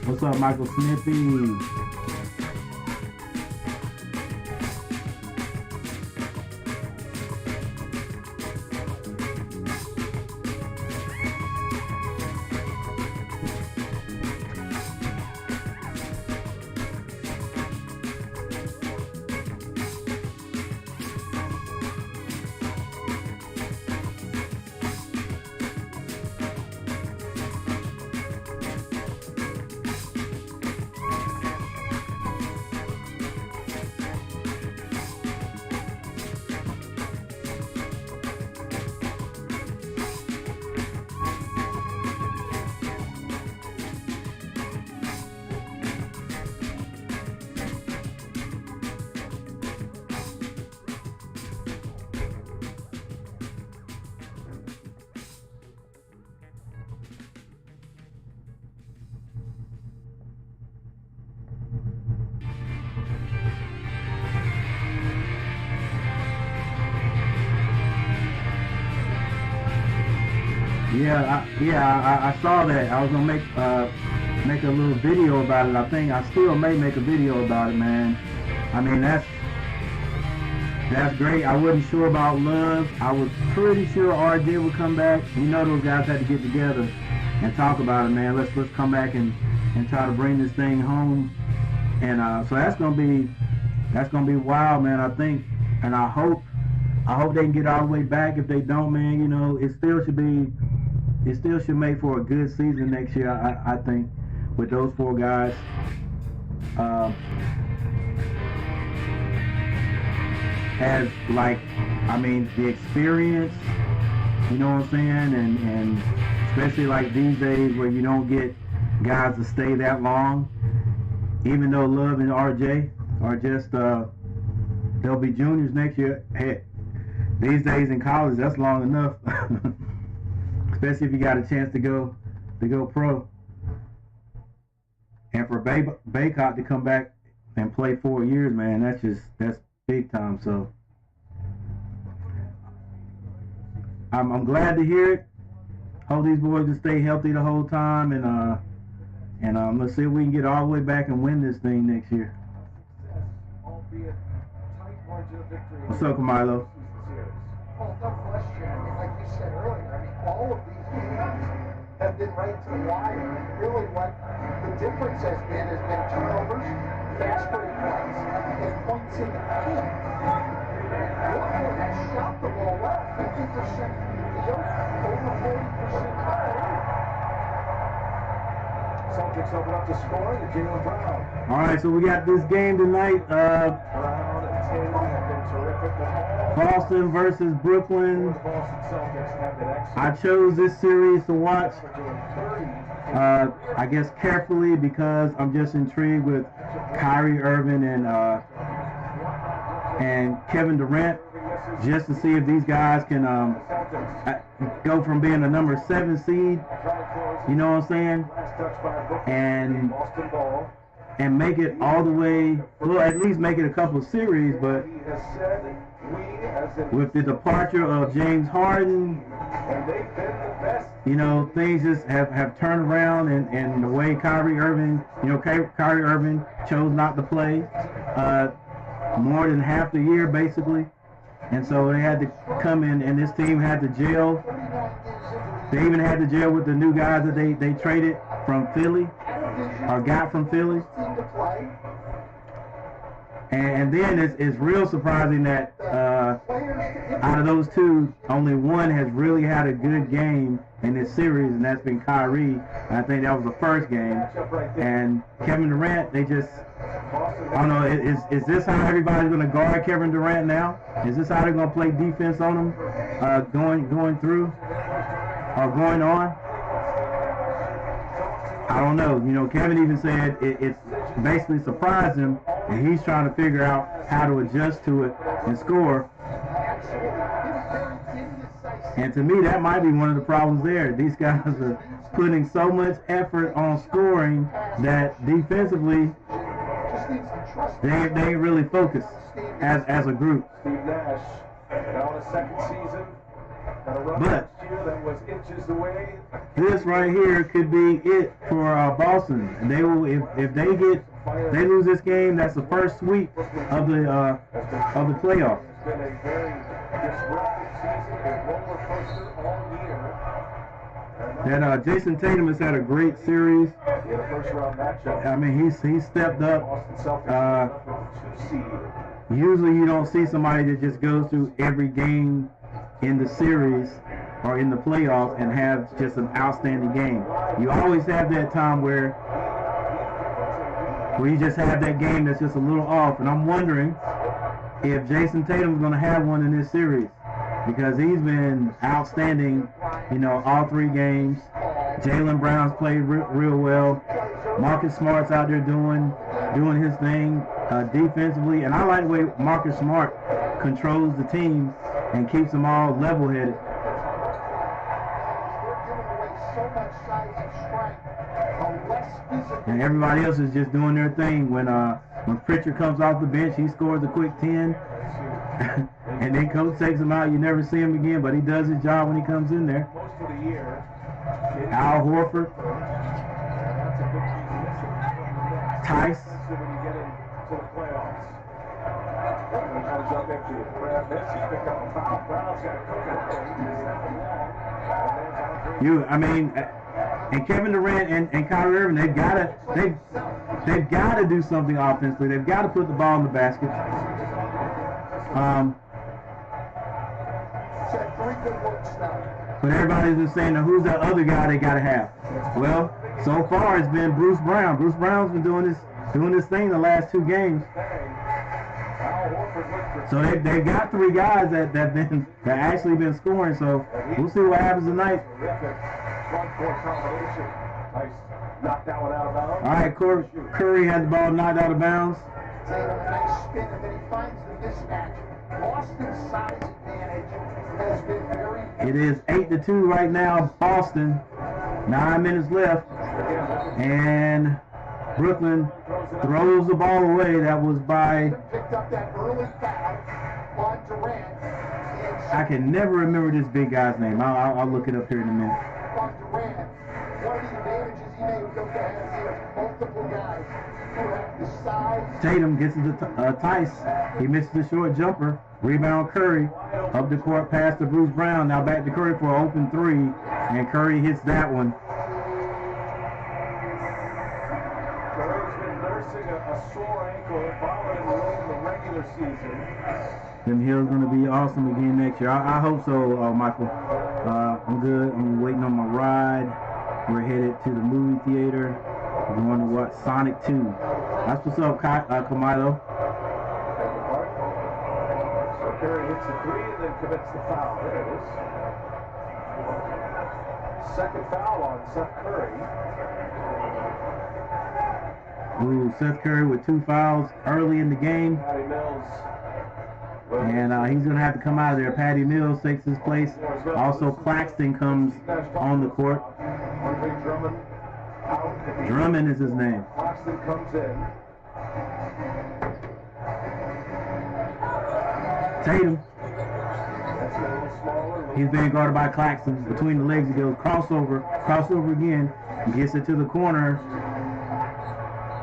What's up, Michael Snippy? I saw that. I was gonna make a little video about it. I think I still may make a video about it, man. I mean, that's great. I wasn't sure about Love. I was pretty sure RJ would come back. You know, those guys had to get together and talk about it, man. Let's come back and try to bring this thing home. And so that's gonna be wild, man. I think, and I hope they can get all the way back. If they don't, man, you know, it still should make for a good season next year, I think, with those four guys. Has, like, I mean, the experience, you know what I'm saying, and especially like these days where you don't get guys to stay that long, even though Love and RJ are just, they'll be juniors next year. Heck, these days in college, that's long enough. Especially if you got a chance to go pro. And for Baycott to come back and play 4 years, man, that's big time. So I'm glad to hear it. Hope these boys will stay healthy the whole time, and let's see if we can get all the way back and win this thing next year. What's up, Camilo? Well, no question. I mean, like you said earlier, I mean, all of these games have been right to the wire. And really what the difference has been turnovers, fast break points, and points in the paint. Brooklyn has shot the ball well, 50% from the field, over 40% Celtics open up the score to Jaylen Brown. All right, so we got this game tonight. Boston versus Brooklyn. I chose this series to watch, I guess carefully, because I'm just intrigued with Kyrie Irving and Kevin Durant, just to see if these guys can go from being a number 7 seed, you know what I'm saying, and make it all the way, well, at least make it a couple of series. But with the departure of James Harden, you know, things just have turned around, and the way Kyrie Irving, you know, Kyrie Irving chose not to play more than half the year, basically. And so they had to come in, and this team had to gel. They even had to gel with the new guys that they traded from Philly, or got from Philly. And then it's real surprising that out of those two, only one has really had a good game in this series, and that's been Kyrie. And I think that was the first game. And Kevin Durant, they just, I don't know, is this how everybody's going to guard Kevin Durant now? Is this how they're going to play defense on him going through or going on? I don't know. You know, Kevin even said it's basically surprised him, and he's trying to figure out how to adjust to it and score. And to me, that might be one of the problems there. These guys are putting so much effort on scoring that defensively they ain't really focused as a group. Steve Nash, now in a second season, got a run last year that was inches away. this right here could be it for Boston. And they will, if they lose this game, that's the first sweep of the playoffs. It's been a very disruptive season, a roller coaster all year. And Jason Tatum has had a great series. He had a first-round matchup. I mean, he's stepped up. Boston Celtics seed. Usually you don't see somebody that just goes through every game in the series or in the playoffs and have just an outstanding game. You always have that time where you just have that game that's just a little off. And I'm wondering if Jason Tatum's going to have one in this series, because he's been outstanding, you know, all 3 games. Jaylen Brown's played real well. Marcus Smart's out there doing his thing defensively, and I like the way Marcus Smart controls the team and keeps them all level-headed. And everybody else is just doing their thing. When Pritchard comes off the bench, he scores a quick 10. And then coach takes him out. You never see him again, but he does his job when he comes in there. Most of the year. Al Horford. Tice. When you get into the playoffs. When it comes up empty, Brad Messi picked up a foul. Brown's got a coconut. I mean, and Kevin Durant and Kyrie Irving, they've got to do something offensively. They've got to put the ball in the basket. But everybody's just saying, now who's that other guy they got to have? Well, so far it's been Bruce Brown. Bruce Brown's been doing this thing the last 2 games. So they've got 3 guys that actually been scoring. So we'll see what happens tonight. All right, Curry had the ball knocked out of bounds. Nice spin, and then he finds the mismatch. Boston's size advantage has been very. It is 8-2 right now, Boston. 9 minutes left, and Brooklyn throws the ball away. That was by. Picked up that early foul on Durant. I can never remember this big guy's name. I'll look it up here in a minute. On Durant, one of the advantages he may have looked at is multiple guys who have the size. Tatum gets it to Tice. He misses the short jumper. Rebound Curry. Up the court pass to Bruce Brown. Now back to Curry for an open 3. And Curry hits that one. Curry's been nursing a sore ankle following the regular season. Them Hill's going to be awesome again next year. I hope so, Michael. I'm good. I'm waiting on my ride. We're headed to the movie theater. We're going to watch Sonic 2. That's what's up, Camilo. So Curry hits the 3 and then commits the foul. There it is. Second foul on Seth Curry. Ooh, Seth Curry with 2 fouls early in the game. Patty Mills. And he's going to have to come out of there. Patty Mills takes his place. Also, Claxton comes on the court. Drummond is his name. Claxton comes in. Tatum. He's being guarded by Claxton. Between the legs, he goes crossover again. He gets it to the corner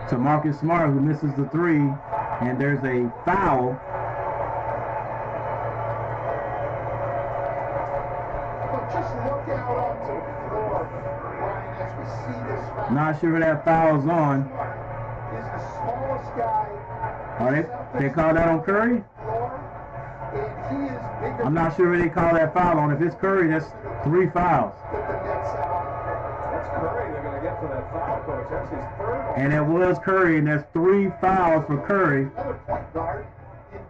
to Marcus Smart, who misses the 3. And there's a foul. Just look out onto the floor, Brian, as we see this foul. Not sure who that foul's on. He's the smallest guy. They call that on Curry? I'm not sure who they call that foul on. If it's Curry, that's 3 fouls. That's Curry. They're going to get to that foul, coach. That's his 3rd. And it was Curry, and that's 3 fouls for Curry. Another point guard.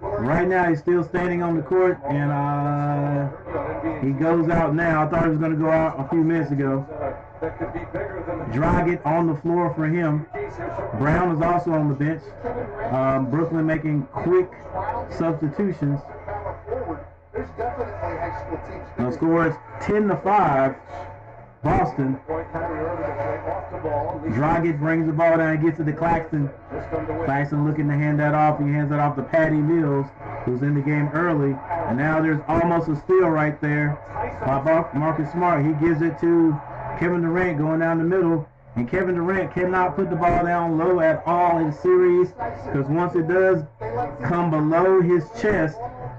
Right now, he's still standing on the court, and he goes out now. I thought he was going to go out a few minutes ago. That could be bigger than Dragic on the floor for him. Brown is also on the bench. Brooklyn making quick substitutions. The score is 10-5. Boston. Dragic brings the ball down and gets it to Claxton. Claxton looking to hand that off. He hands it off to Patty Mills, who's in the game early. And now there's almost a steal right there by Marcus Smart. He gives it to Kevin Durant going down the middle. And Kevin Durant cannot put the ball down low at all in series, because once it does come below his chest,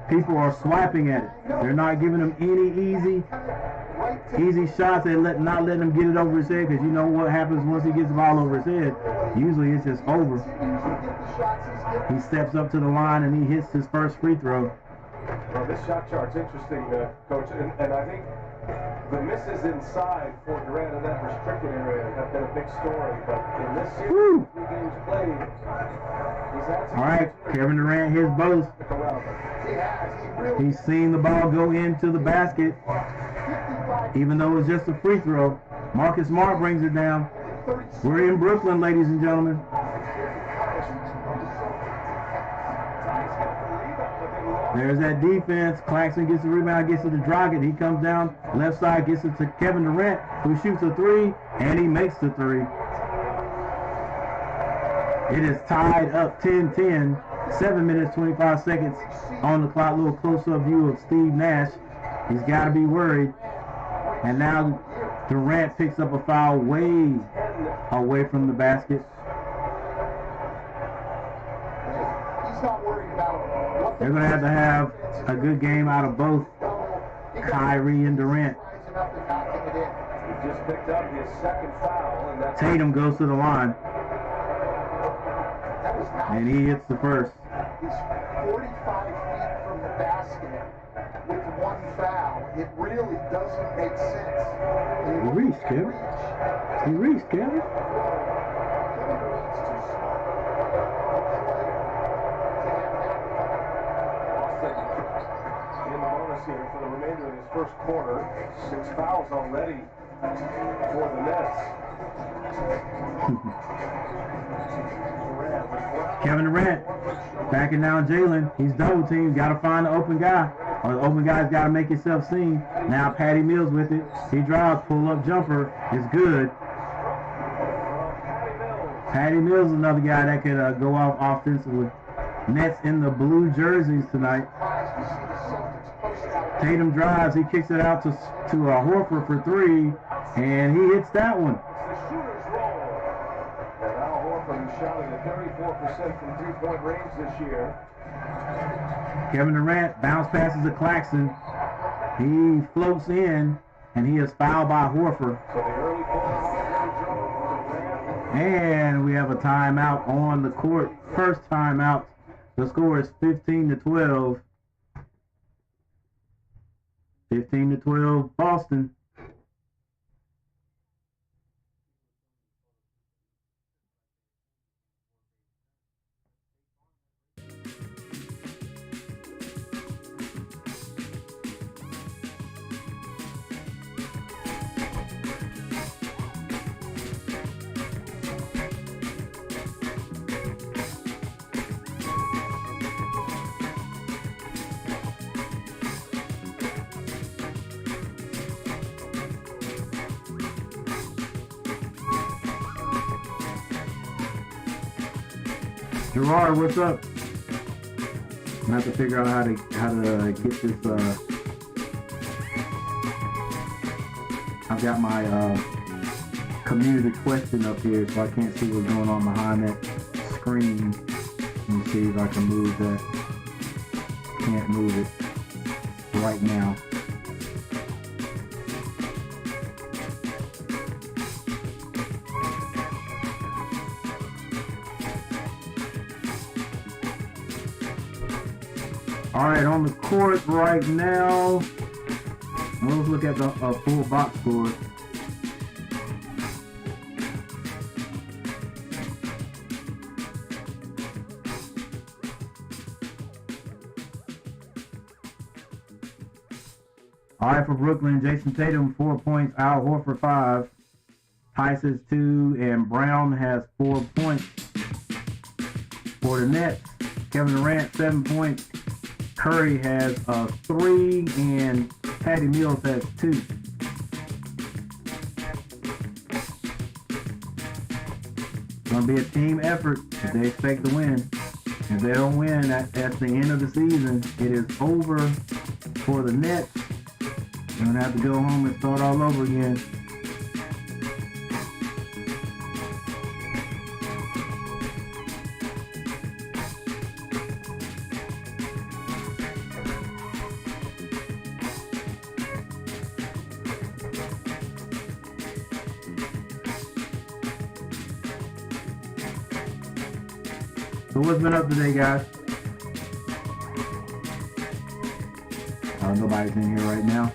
people are swiping at it. They're not giving him any easy shots. They're not letting him get it over his head, because you know what happens once he gets the ball over his head. Usually it's just over. He steps up to the line and he hits his first free throw. Well, this shot chart's interesting, Coach, and I think the misses inside for Durant in that restricted area have been a big story, but in this series, 3 games played, he's had some... All right, Kevin Durant hits both. He's seen the ball go into the basket, even though it's just a free throw. Marcus Smart brings it down. We're in Brooklyn, ladies and gentlemen. There's that defense. Claxton gets the rebound, gets it to Drogic. He comes down left side, gets it to Kevin Durant, who shoots a 3, and he makes the 3. It is tied up 10-10. 7 minutes, 25 seconds on the clock. A little close-up view of Steve Nash. He's got to be worried. And now Durant picks up a foul way away from the basket. They're going to have a good game out of both Kyrie and Durant. He just picked up his second foul, and that's... Tatum goes to the line. And he hits the first. He's 45 feet from the basket with 1 foul. It really doesn't make sense. He reached, Kevin. He reached, Kevin. Here for the remainder of his first quarter. 6 fouls already for the Nets. Kevin Durant backing down Jalen. He's double teamed. Got to find the open guy. Or the open guy's got to make himself seen. Now Patty Mills with it. He drives, pull-up jumper. It's good. Patty Mills is another guy that could go off offensively. Nets in the blue jerseys tonight. Tatum drives, he kicks it out to Horford for 3, and he hits that one. The shooter's roll. And Al Horford is shooting at 34% from 3-point range this year. Kevin Durant bounce passes to Claxton. He floats in, and he is fouled by Horford. So the early and we have a timeout on the court. First timeout. The score is 15-12. 15-12 Boston. Gerard, what's up? I have to figure out how to get this. I've got my community question up here, so I can't see what's going on behind that screen. Let me see if I can move that. Can't move it right now. All right, on the court right now, let's look at the full box score. All right, for Brooklyn, Jason Tatum, 4 points, Al Horford, 5, Tice has 2, and Brown has 4 points. For the Nets, Kevin Durant, 7 points. Curry has 3, and Patty Mills has 2. It's going to be a team effort if they expect to win. If they don't win, that's the end of the season. It is over for the Nets. They're going to have to go home and start all over again. So what's been up today, guys? Nobody's in here right now.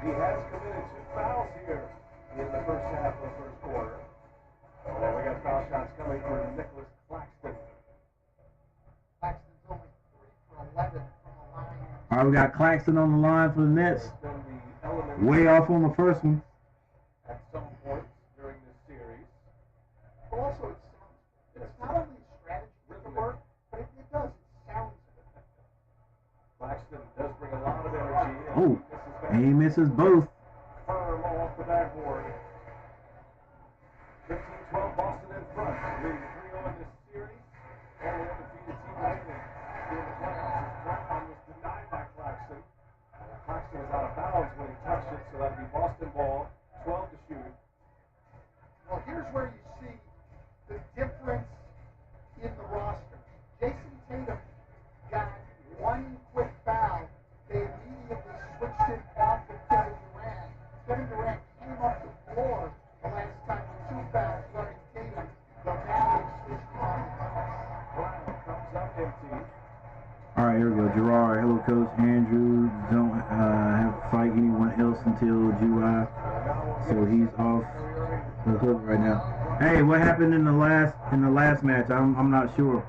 He has committed 2 fouls here in the first half of the first quarter. And we got foul shots coming for Nicholas Claxton. Claxton's only 3 for 11 from the line. All right, we got Claxton on the line for the Nets. There's been the element Way off on the first one. at some point during this series. But also, it's not only a strategy with the work, but it does. It sounds good. Claxton does bring a lot of energy. Oh, he misses both. Firm off the backboard. 15-12 Boston in front. Leading 3-0 in this series. Only undefeated team remaining in the playoffs. His ground was denied by Claxton. Claxton was out of bounds when he touched it, so that'd be Boston ball. 12 to shoot. Well, here's where you see the difference in the roster. Jason Tatum got 1 quick foul. They immediately switched him off of Kevin Durant. Kevin Durant came off the floor the last time with 2 fouls running Tatum. The Mavericks switched him on. Brown comes up empty. All right, here we go. Gerard, hello, Coach. Andrew don't have to fight anyone else until July, so he's off the hook right now. Hey, what happened in the last match? I'm not sure.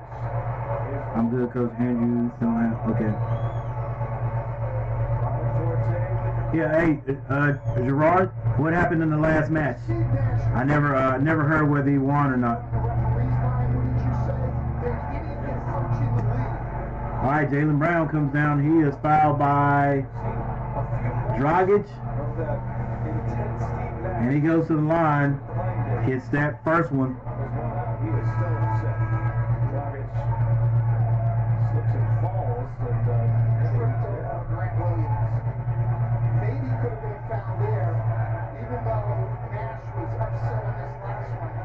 I'm good, Coach. Andrew don't have. Okay. Yeah. Hey, Gerard, what happened in the last match? I never heard whether he won or not. All right, Jaylen Brown comes down. He is fouled by Dragic, and he goes to the line. Hits that first one. He is still upset. Dragic slips and falls, and Grant Williams. Maybe could have been a foul there, even though Nash was upset on this last one.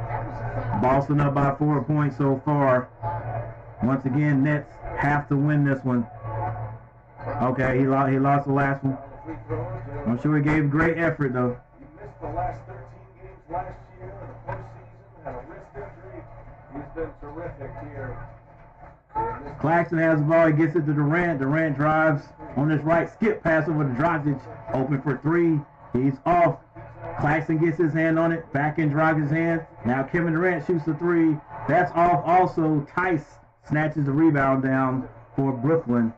That was a foul. Boston up by 4 points so far. Once again, Nets have to win this one. Okay, he lost the last one. free throws. I'm sure he gave great effort though. He missed the last 13 games last year in the postseason, had a wrist injury. He's been terrific here. Claxton has the ball. He gets it to Durant. Durant drives on his right, skip pass over to Dragic, open for 3. He's off. Claxton gets his hand on it, back in Dragic's hand. Now Kevin Durant shoots the 3. That's off also. Tice snatches the rebound down for Brooklyn.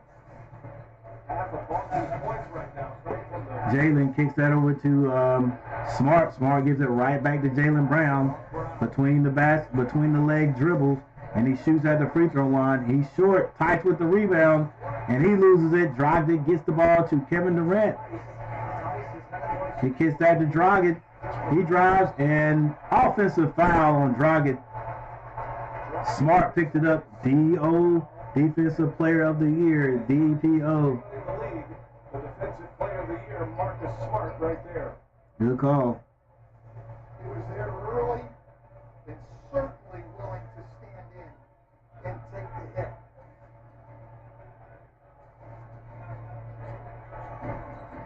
Half of Boston's points right now coming from the Jalen kicks that over to Smart. Smart gives it right back to Jaylen Brown between the leg dribbles, and he shoots at the free throw line. He's short, Tice with the rebound, and he loses it. Dragic gets the ball to Kevin Durant. He kicks that to Dragic. He drives, and offensive foul on Dragic. Smart picked it up. D.O. Defensive Player of the Year, DPO. in the league. The defensive player of the year, Marcus Smart, right there. Good call. He was there early and certainly willing to stand in and take the hit.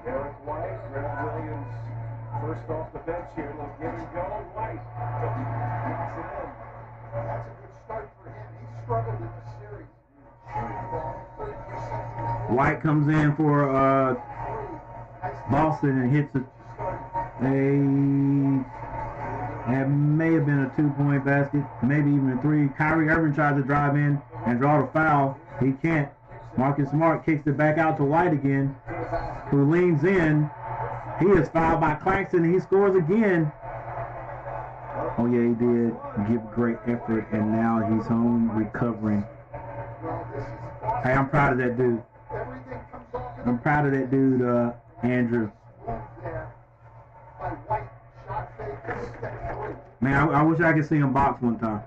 Derek White, Grant Williams, first off the bench here. Little give and go. White kicks it in. That's a good start for him. He struggled in the series. Shooting ball, 30%. White comes in for Boston and hits That may have been a 2-point basket, maybe even a 3. Kyrie Irving tries to drive in and draw the foul. He can't. Marcus Smart kicks it back out to White again, who leans in. He is fouled by Claxton, and he scores again. Oh, yeah, he did give great effort, and now he's home recovering. Hey, I'm proud of that dude. I'm proud of that dude, Andrew. Man, I wish I could see him box one time.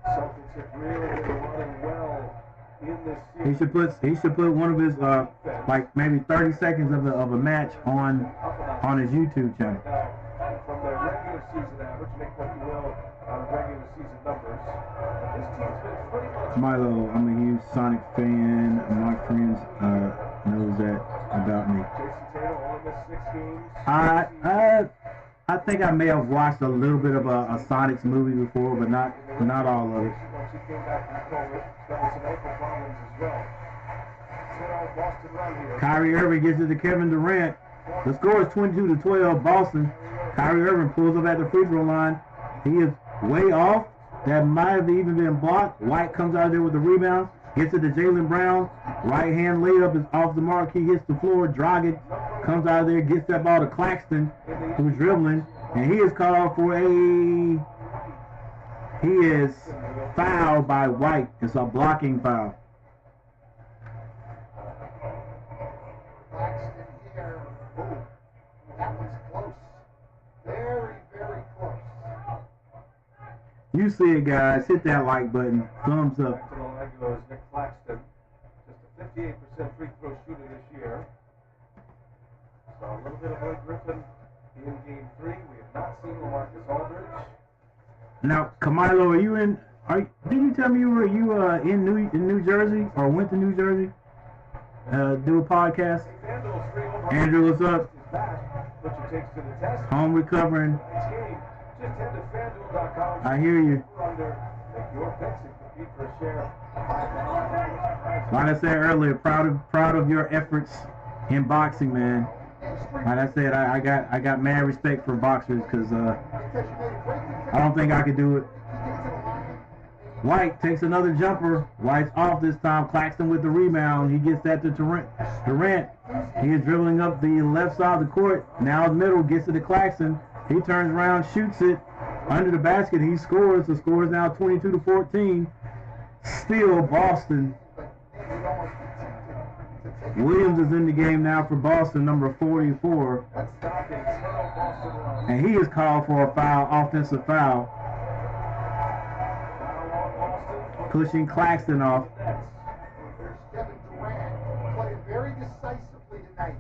Celtics have really been running well in this series. He should put one of his like maybe 30 seconds of a match on his YouTube channel. From their regular season average, make what you will out of regular season numbers. This team's been pretty much. Milo, I'm a huge Sonic fan. My friends knows that about me. Jason Tatum only missed 6 games. I think I may have watched a little bit of a Sonics movie before, but not all of it. Once he came back from COVID, there was some ankle problems as well. Boston run here. Kyrie Irving gets it to Kevin Durant. The score is 22-12, Boston. Kyrie Irving pulls up at the free throw line. He is way off. That might have even been blocked. White comes out there with the rebound. Gets it to Jaylen Brown. Right hand layup is off the mark. He hits the floor. Dragic comes out of there, gets that ball to Claxton, who's dribbling. And he is called for he is fouled by White. It's a blocking foul. Claxton here. Ooh, that was close. Very, very close. You see it, guys. Hit that like button. Thumbs up. Regular is Nick Claxton, just a 58% free throw shooter this year. So a little bit of Blake Griffin in game 3. We have not seen LaMarcus Aldridge. Now, Camilo, are you in? Did you tell me you were in New Jersey or went to New Jersey? Do a podcast. Andrew, what's up? Home recovering. I hear you. Like I said earlier, proud of your efforts in boxing, man. Like I said, I got mad respect for boxers because I don't think I could do it. White takes another jumper. White's off this time. Claxton with the rebound. He gets that to Durant. He is dribbling up the left side of the court. Now middle, gets it to Claxton. He turns around, shoots it under the basket. He scores. The score is now 22-14. Still Boston. Williams is in the game now for Boston, number 44. And he is called for a foul, offensive foul. Pushing Claxton off. There's Kevin Durant playing very decisively tonight.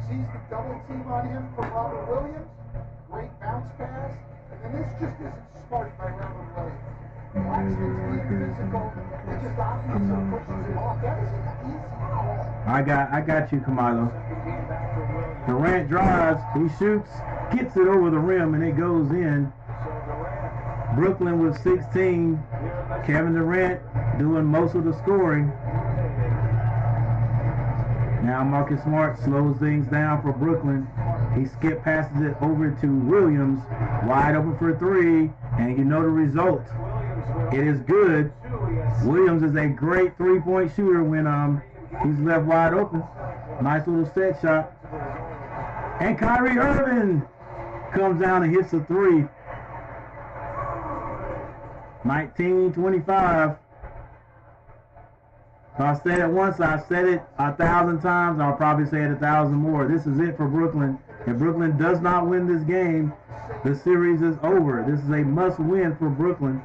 Sees the double team on him from Robert Williams. Great bounce pass. And this just isn't smart by Robert Williams. Claxton's being physical. It just obviously pushes him off. That is an easy call. I got you, Camilo. Durant drives. He shoots. Gets it over the rim, and it goes in. Brooklyn with 16. Kevin Durant doing most of the scoring. Now Marcus Smart slows things down for Brooklyn. He skip passes it over to Williams. Wide open for 3. And you know the result. It is good. Williams is a great 3-point shooter when he's left wide open. Nice little set shot. And Kyrie Irving comes down and hits a 3. 19-25. So I said it once, I said it 1,000 times, I'll probably say it 1,000 more. This is it for Brooklyn. If Brooklyn does not win this game, the series is over. This is a must-win for Brooklyn.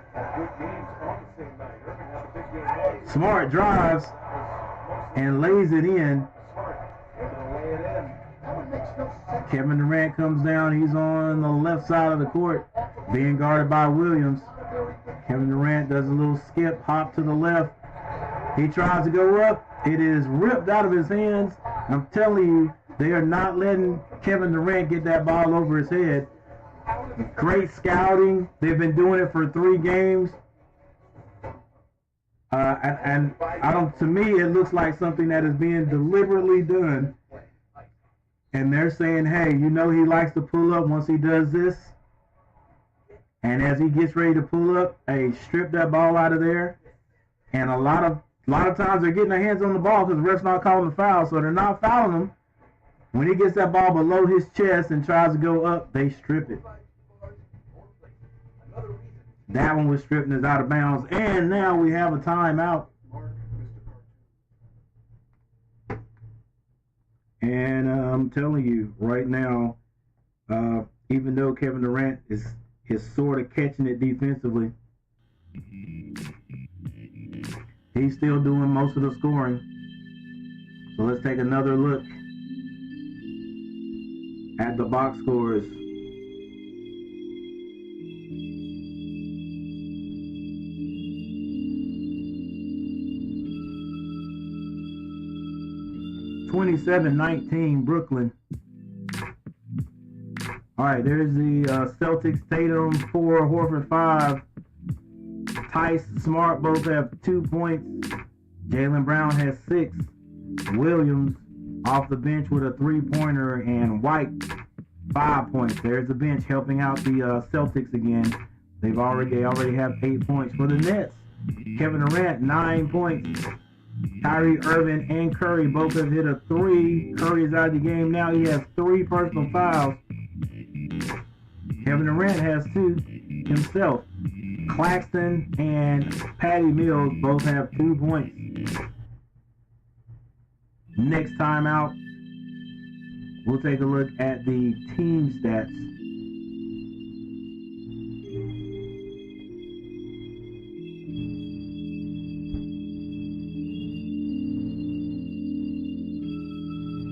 Smart drives and lays it in. Kevin Durant comes down. He's on the left side of the court, being guarded by Williams. Kevin Durant does a little skip, hop to the left. He tries to go up. It is ripped out of his hands. I'm telling you, they are not letting Kevin Durant get that ball over his head. Great scouting. They've been doing it for 3 games. And I don't. To me, it looks like something that is being deliberately done. And they're saying, hey, you know he likes to pull up once he does this. And as he gets ready to pull up, strip that ball out of there. And a lot of times they're getting their hands on the ball because the ref's not calling the foul, so they're not fouling him. When he gets that ball below his chest and tries to go up, they strip it. That one was stripped and is out of bounds. And now we have a timeout. And I'm telling you right now, even though Kevin Durant is sort of catching it defensively, he's still doing most of the scoring. So let's take another look at the box scores. (27-19) Brooklyn. All right, there's the Celtics. Tatum 4, Horford 5. Tice, Smart both have 2 points. Jaylen Brown has 6. Williams off the bench with a 3-pointer, and White 5 points. There's the bench helping out the Celtics again. They already have 8 points for the Nets. Kevin Durant 9 points. Kyrie Irving and Curry both have hit a 3. Curry is out of the game now. He has 3 personal fouls. Kevin Durant has 2 himself. Claxton and Patty Mills both have 2 points. Next time out, we'll take a look at the team stats.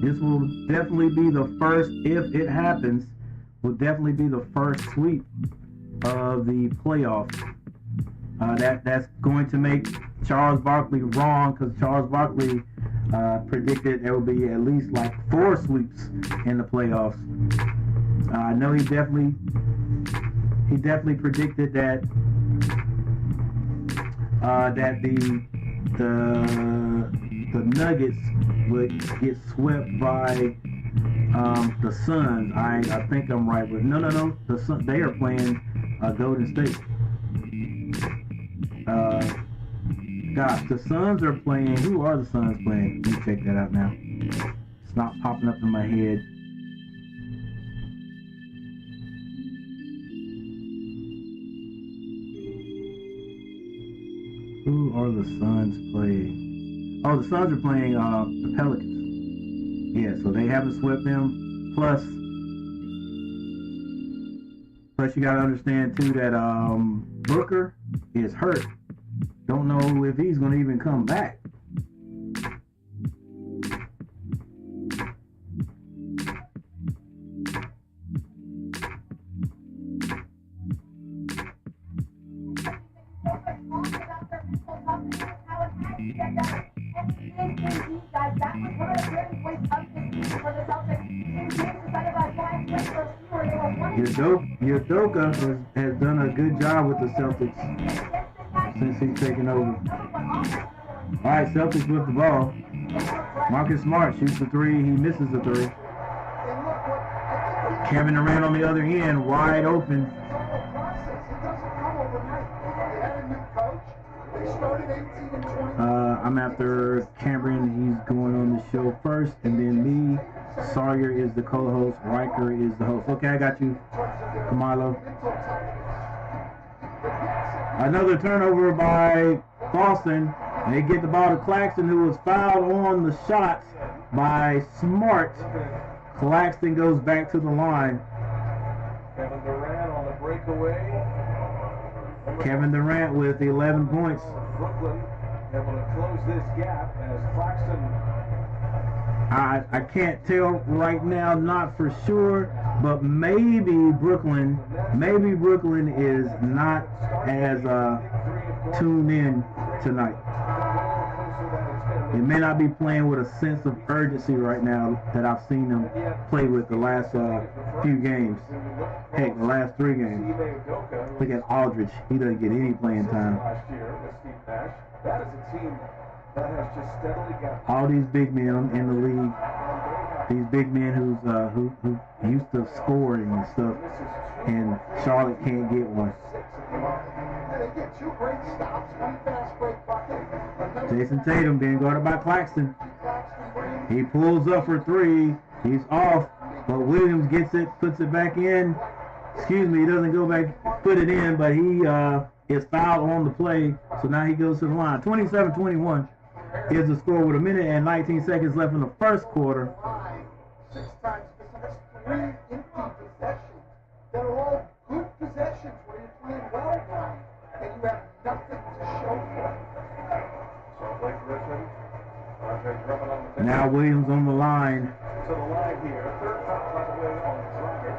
This will definitely be the first, if it happens, will definitely be the first sweep of the playoffs. That's going to make Charles Barkley wrong, because Charles Barkley predicted there will be at least like 4 sweeps in the playoffs. I know he definitely predicted that that the Nuggets would get swept by the Suns. I think I'm right, but no. The Suns, they are playing Golden State. Gosh, the Suns are playing. Who are the Suns playing? Let me check that out now. It's not popping up in my head. Who are the Suns playing? Oh, the Suns are playing the Pelicans. Yeah, so they haven't swept them. Plus you got to understand too that Booker is hurt. Don't know if he's going to even come back. Udoka has done a good job with the Celtics since he's taken over. All right, Celtics with the ball. Marcus Smart shoots the 3. He misses the 3. Kevin Durant on the other end, wide open. I'm after Cameron. He's going on the show first, and then me. Sawyer is the co-host. Riker is the host. Okay, I got you, Kamalo. Another turnover by Boston. They get the ball to Claxton, who was fouled on the shots by Smart. Claxton goes back to the line. Kevin Durant on the breakaway. Kevin Durant with 11 points. Brooklyn able to close this gap as Claxton. I can't tell right now, not for sure, but maybe Brooklyn is not as tuned in tonight. They may not be playing with a sense of urgency right now that I've seen them play with the last few games. Heck, the last 3 games. Look at Aldridge. He doesn't get any playing time. That is a team that has just steadily got all these big men in the league these big men who used to scoring and stuff, and Charlotte can't get one. They get 2 great stops, 1 fast break bucket. Jason Tatum being guarded by Claxton. He pulls up for 3. He's off, but Williams gets it, puts it back in. Excuse me, he doesn't go back, put it in, but he is fouled on the play, so now he goes to the line. 27-21 is the score with 1 minute and 19 seconds left in the first quarter. 6 times, that's 3 empty possessions. They're all good possessions where you're playing well, Brian, and you have nothing to show for it. Now Williams on the line. To the line here. 3rd foul, by the way, on Dragic.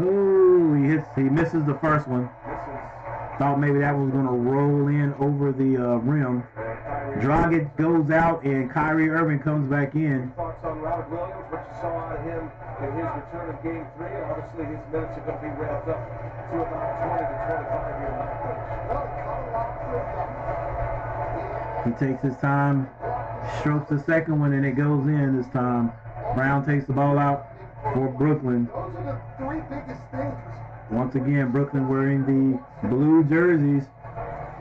Ooh, he misses the first one. Thought maybe that was going to roll in over the rim. Dragic goes out and Kyrie Irving comes back in. Thoughts on Robert Williams, what you saw out of him in his return of Game 3, and obviously his minutes are going to be ramped up to about 20 to 25 here tonight. He takes his time, strokes the second one, and it goes in this time. Brown takes the ball out for Brooklyn. Those are the 3 biggest things. Once again, Brooklyn wearing the blue jerseys.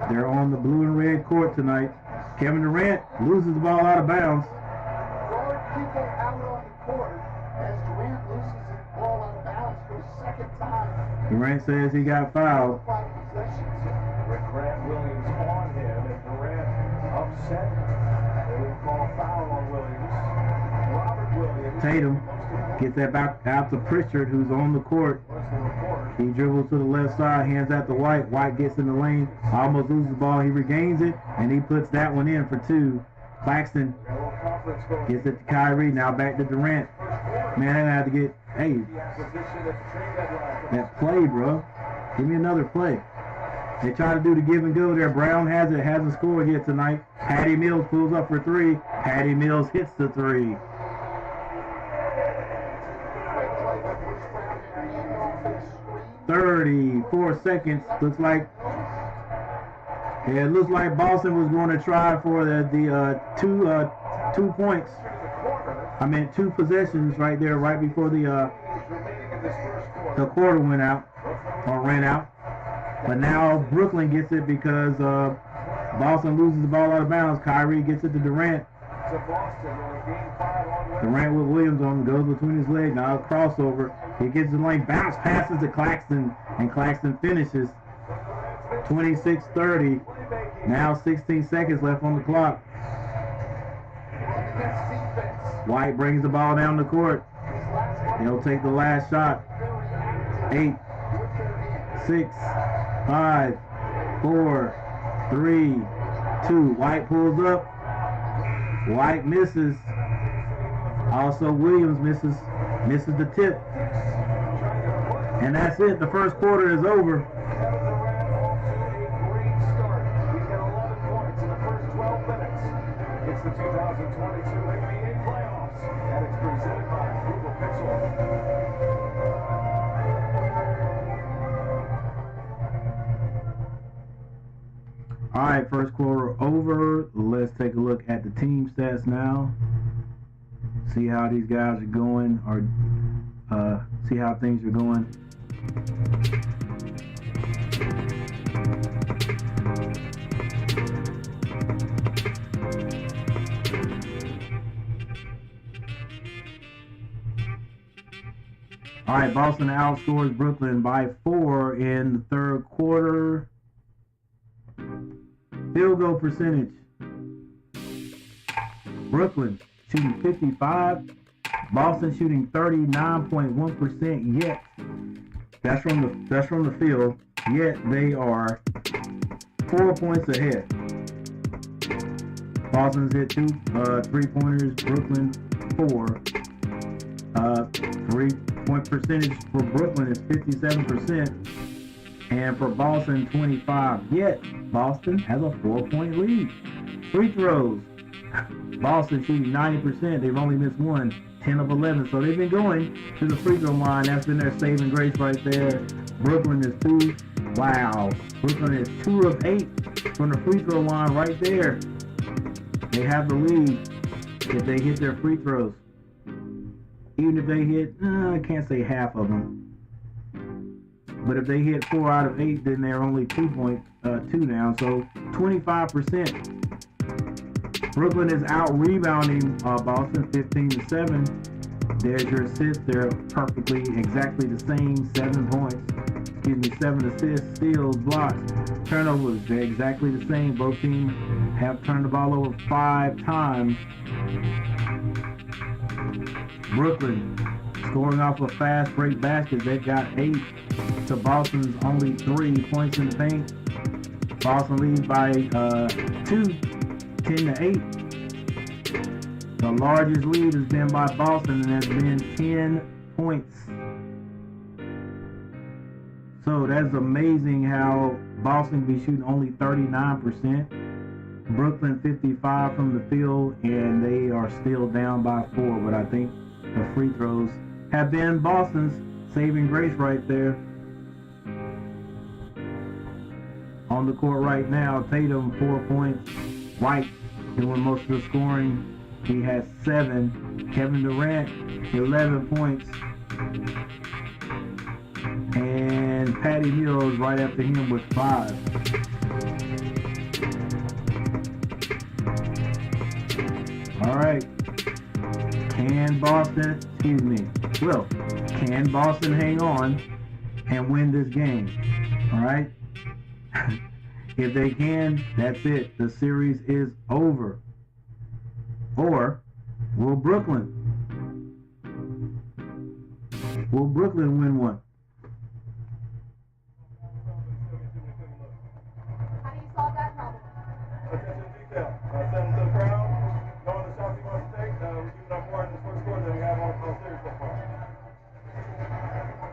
They're on the blue and red court tonight. Kevin Durant loses the ball out of bounds. Guard people out on the court as Durant loses the ball out of bounds for the 2nd time. Durant says he got fouled. 5 possessions. With Grant Williams on him, and Durant upset. They will call a foul on Williams. Robert Williams. Tatum gets that back out to Pritchard, who's on the court. He dribbles to the left side, hands out to White. White gets in the lane, almost loses the ball. He regains it, and he puts that one in for 2. Claxton gets it to Kyrie. Now back to Durant. Man, they're going to have to get, hey, that play, bro. Give me another play. They try to do the give and go there. Brown has it, hasn't scored yet tonight. Patty Mills pulls up for 3. Patty Mills hits the 3. 34 seconds. Looks like Boston was going to try for the 2 points. I mean 2 possessions right there, right before the quarter went out or ran out. But now Brooklyn gets it because Boston loses the ball out of bounds. Kyrie gets it to Durant. Durant with Williams on, goes between his legs. Now a crossover. He gets the lane, bounce passes to Claxton, and Claxton finishes. 26-30. Now 16 seconds left on the clock. White brings the ball down the court. He'll take the last shot. 8, 6, 5, 4, 3, 2. White pulls up. White misses. Also Williams misses the tip. And that's it. The first quarter is over. It's the 2022 NBA playoffs, and it's presented by Google Pixel. All right, first quarter over. Let's take a look at the team stats now. See how these guys are going, or see how things are going. All right, Boston outscores Brooklyn by 4 in the third quarter. Field goal percentage. Brooklyn shooting 55. Boston shooting 39.1%. Yet that's from the field. Yet they are 4 points ahead. Boston's hit 2 3-pointers. Brooklyn 4. 3-point percentage for Brooklyn is 57%, and for Boston 25. Yet Boston has a 4-point lead. Free throws. Boston shooting 90%. They've only missed 1, 10 of 11. So they've been going to the free throw line. That's been their saving grace right there. Brooklyn is 2. Wow. Brooklyn is 2 of 8 from the free throw line right there. They have the lead if they hit their free throws. even if they hit, I can't say half of them, but if they hit 4 out of 8, then they're only 2 down, so 25%. Brooklyn is out rebounding Boston 15-7. There's your assists. They're perfectly, exactly the same. 7 points. 7 assists, steals, blocks, turnovers. They're exactly the same. Both teams have turned the ball over 5 times. Brooklyn scoring off a fast break basket. They've got 8 to Boston's only 3 points in the paint. Boston leads by 2, 10-8. The largest lead has been by Boston and has been 10 points. So that's amazing how Boston be shooting only 39%. Brooklyn 55 from the field, and they are still down by 4. But I think the free throws have been Boston's saving grace right there. On the court right now, Tatum 4 points. White doing most of the scoring. He has 7. Kevin Durant 11 points. And Patty Mills right after him with 5. All right. Can Boston hang on and win this game? All right. If they can, that's it. The series is over. Or will Brooklyn win one? How do you solve that problem? Attention to detail. Send them to the crowd. Knowing the shots he wants to take. We've given up more in the first quarter than we have all series so far.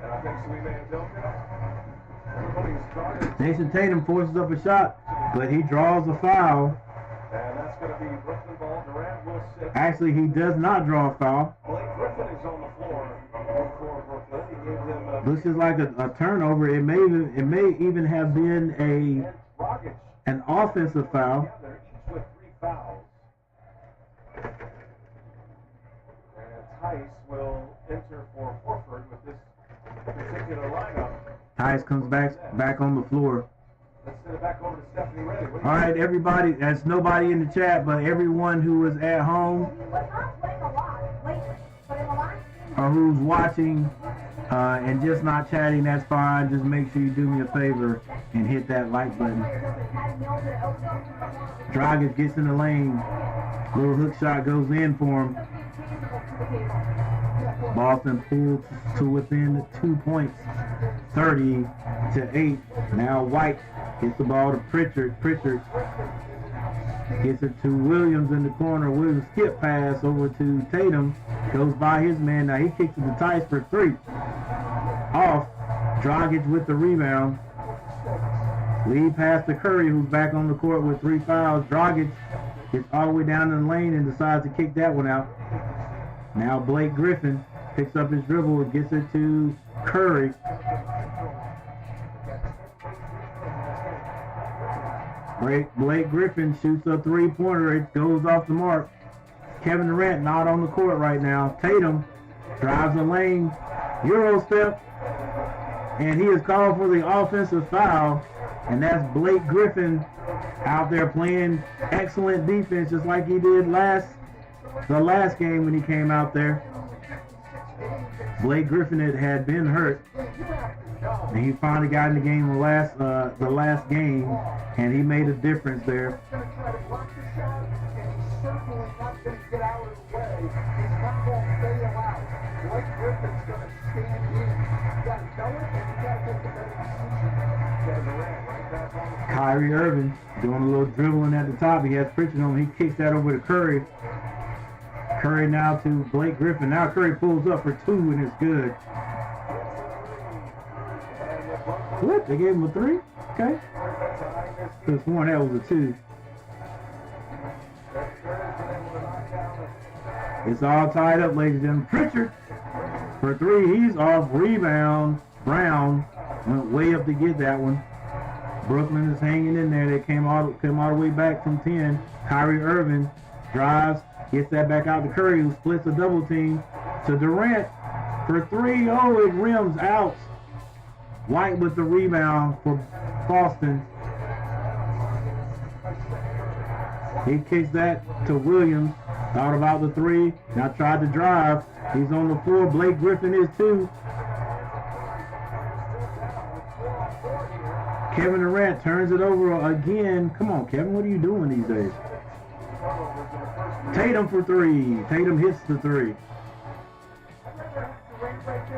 And I think Sweet Man Joker. Everybody's started. Jason Tatum forces up a shot, but he draws a foul. And that's going to be Brooklyn ball. Durant will sit. Actually, he does not draw a foul. Blake Griffin is on the floor for Brooklyn. He gave them This is like a turnover. It may even have been an offensive foul. They're each with 3 fouls. And Tice will enter for Horford with this particular lineup. Tice comes back on the floor. Let's send it back over to Stephanie Reddy. All right, everybody. That's nobody in the chat, but everyone who is at home or who's watching and just not chatting, that's fine. Just make sure you do me a favor and hit that like button. Dragic gets in the lane. Little hook shot goes in for him. Boston pulls to within 2 points, 30-8. Now White gets the ball to Pritchard. Pritchard gets it to Williams in the corner. Williams skip pass over to Tatum. Goes by his man. Now he kicks it to Tice for 3. Off. Dragic with the rebound. Lead pass to Curry, who's back on the court with 3 fouls. Dragic gets all the way down in the lane and decides to kick that one out. Now Blake Griffin picks up his dribble and gets it to Curry. Blake Griffin shoots a 3-pointer. It goes off the mark. Kevin Durant not on the court right now. Tatum drives the lane, Euro step, and he is called for the offensive foul. And that's Blake Griffin out there playing excellent defense just like he did the last game when he came out there. Blake Griffin had been hurt, and he finally got in the game the last game, and he made a difference there. Kyrie Irving doing a little dribbling at the top. He has Pritchard on. He kicks that over to Curry. Curry now to Blake Griffin. Now Curry pulls up for 2 and it's good. What? They gave him a 3? Okay. Could have sworn that was a 2. It's all tied up, ladies and gentlemen. Pritchard for 3. He's off. Rebound. Brown went way up to get that one. Brooklyn is hanging in there. They came all the way back from 10. Kyrie Irving drives, gets that back out to Curry, who splits a double team. to Durant for three. Oh, it rims out. White with the rebound for Boston. He kicks that to Williams. Thought about the three. Now tried to drive. He's on the floor. Blake Griffin is too. Kevin Durant turns it over again. Come on, Kevin. What are you doing these days? Tatum for three. Tatum hits the three.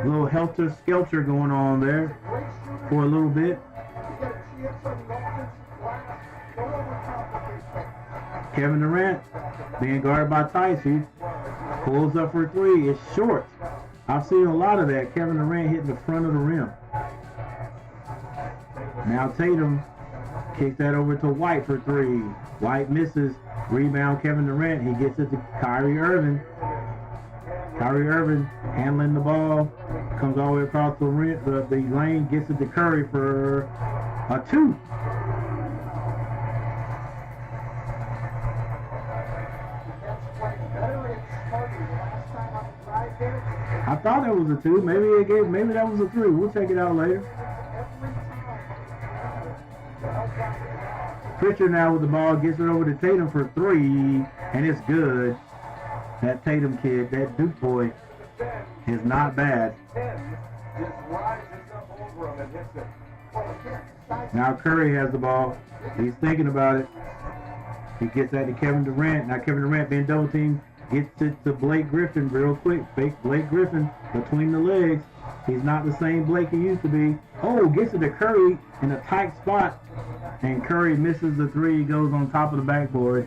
A little helter-skelter going on there for a little bit. Kevin Durant being guarded by Tice. He pulls up for three. It's short. I've seen a lot of that. Kevin Durant hitting the front of the rim. Now Tatum kicks that over to White for three. White misses. Rebound Kevin Durant. He gets it to Kyrie Irving. Kyrie Irving handling the ball. Comes all the way across the lane. Gets it to Curry for a two. I thought that was a two. Maybe that was a three. We'll check it out later. Pritchard now with the ball, gets it over to Tatum for three, and it's good. That Tatum kid, that Duke boy, is not bad. Now Curry has the ball. He's thinking about it. He gets that to Kevin Durant. Now Kevin Durant being double teamed. Gets it to Blake Griffin real quick. Blake Griffin between the legs. He's not the same Blake he used to be. Oh, gets it to Curry in a tight spot. And Curry misses the three. He goes on top of the backboard.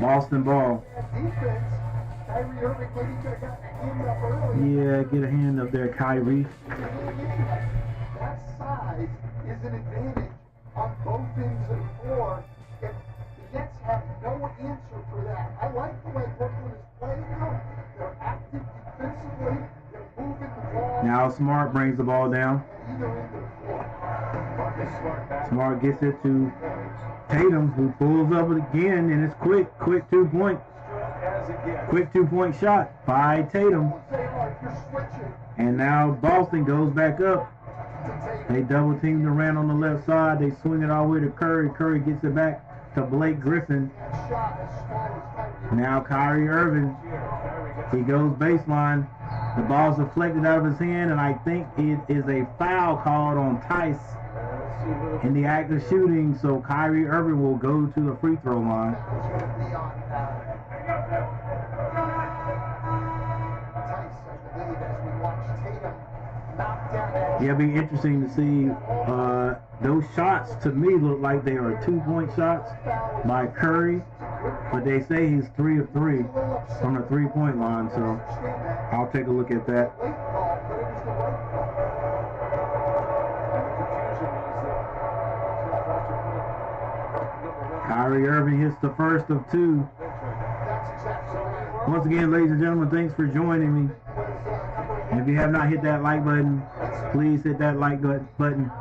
Boston ball. Yeah, get a hand up there, Kyrie. That size is an advantage on both ends of the floor. And the Nets have no answer for that. I like the way Brooklyn is playing now. They're active defensively. They're moving the ball. Now Smart brings the ball down. Smart gets it to Tatum, who pulls up again, and it's quick 2-point. Quick 2-point shot by Tatum. And now Boston goes back up. They double team Durant on the left side. They swing it all the way to Curry. Curry gets it back to Blake Griffin. Now Kyrie Irving. He goes baseline. The ball's deflected out of his hand, and I think it is a foul called on Tice in the act of shooting, so Kyrie Irving will go to the free throw line. Yeah, it'll be interesting to see. Those shots to me look like they are 2-point shots by Curry, but they say he's 3 of 3 from the 3-point line, so I'll take a look at that. Kyrie Irving hits the first of two. Once again, ladies and gentlemen, thanks for joining me. And if you have not hit that like button, please hit that like button.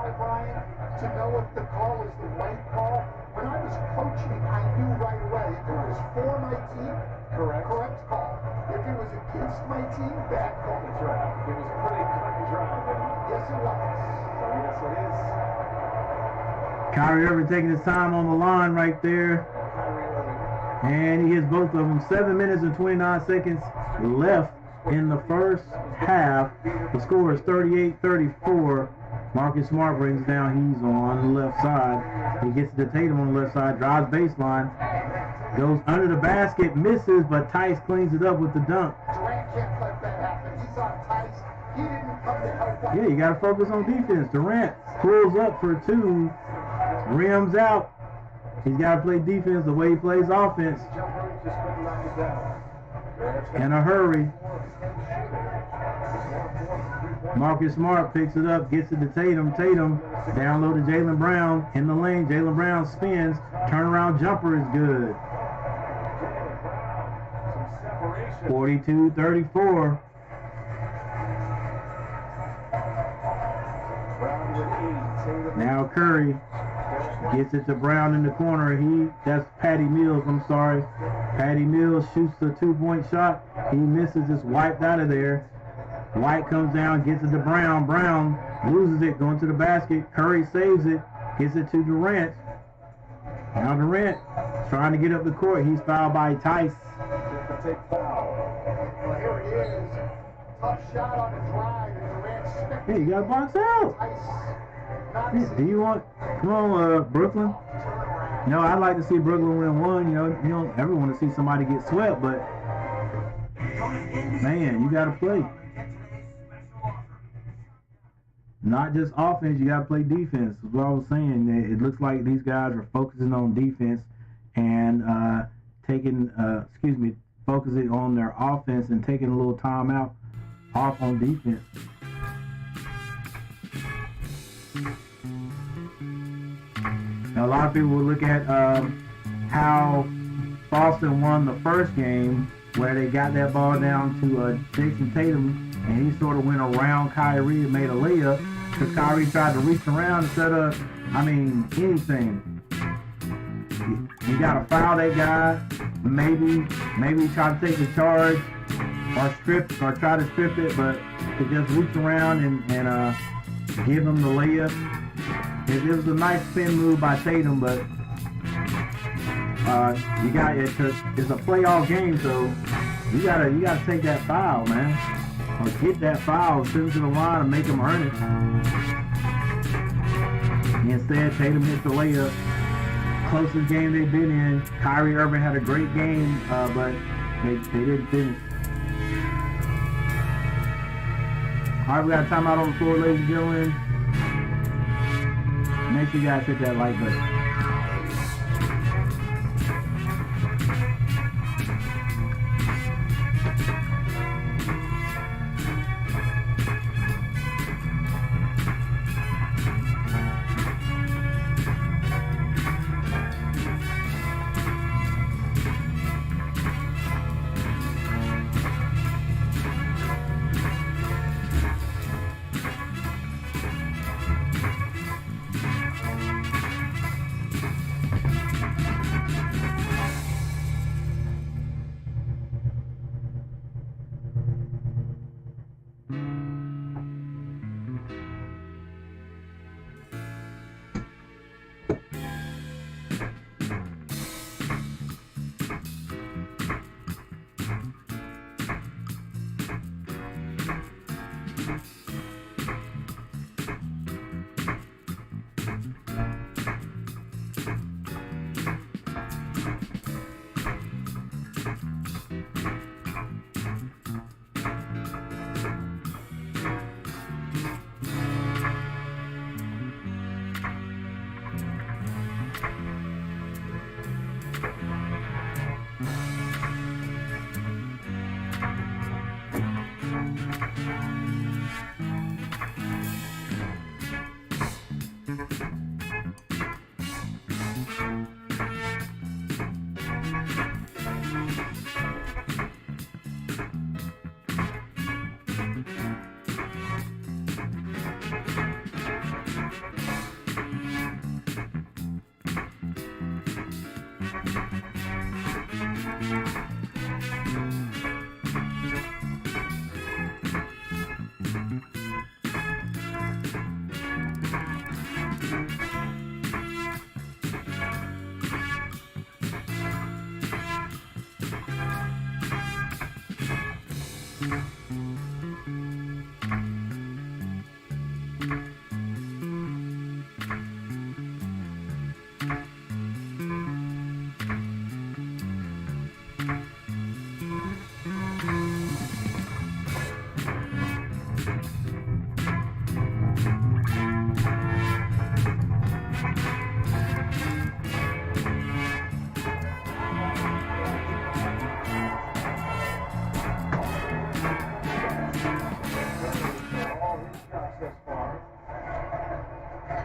To know if the call is the right call. When I was coaching, I knew right away. If it was for my team, correct call. If it was against my team, bad call. That's right. It was pretty cut and dry. Yes, it was. So yes, it is. Kyrie Irving taking his time on the line right there. And he hits both of them. 7 minutes and 29 seconds left in the first half. The score is 38-34. Marcus Smart brings down. He's on the left side. He gets to Tatum on the left side. Drives baseline. Goes under the basket. Misses, but Tice cleans it up with the dunk. Durant can't let that happen. He's on Tice. He didn't come to help. Yeah, you got to focus on defense. Durant pulls up for two. Rims out. He's got to play defense the way he plays offense. In a hurry. Marcus Smart picks it up, gets it to Tatum. Tatum down low to Jaylen Brown in the lane. Jaylen Brown spins. Turnaround jumper is good. 42-34. Now Curry gets it to Brown in the corner. That's Patty Mills. I'm sorry. Patty Mills shoots the 2-point shot. He misses, just wiped out of there. White comes down, gets it to Brown. Brown loses it, going to the basket. Curry saves it, gets it to Durant. Now Durant trying to get up the court. He's fouled by Tice. Take foul. Well, here it is. Tough shot on the drive, and Durant snipped Hey, you got a box out. Tice. Do you want? Come on, Brooklyn. No, I'd like to see Brooklyn win one. You don't ever want to see somebody get swept, but man, you got to play. Not just offense, you got to play defense. That's what I was saying. It looks like these guys are focusing on defense and focusing on their offense and taking a little time out off on defense. Now, a lot of people will look at how Boston won the first game, where they got that ball down to Jason Tatum, and he sort of went around Kyrie and made a layup, because Kyrie tried to reach around instead of, anything. You got to foul that guy, maybe try to take the charge, or try to strip it, but to just reach around and give him the layup. It was a nice spin move by Tatum, but it's a playoff game, so you gotta take that foul, man, or get that foul, send it to the line, and make them earn it. Instead, Tatum hits the layup. Closest game they've been in. Kyrie Irving had a great game, but they didn't finish. All right, we got a timeout on the floor, ladies and gentlemen. Make sure you guys hit that like button.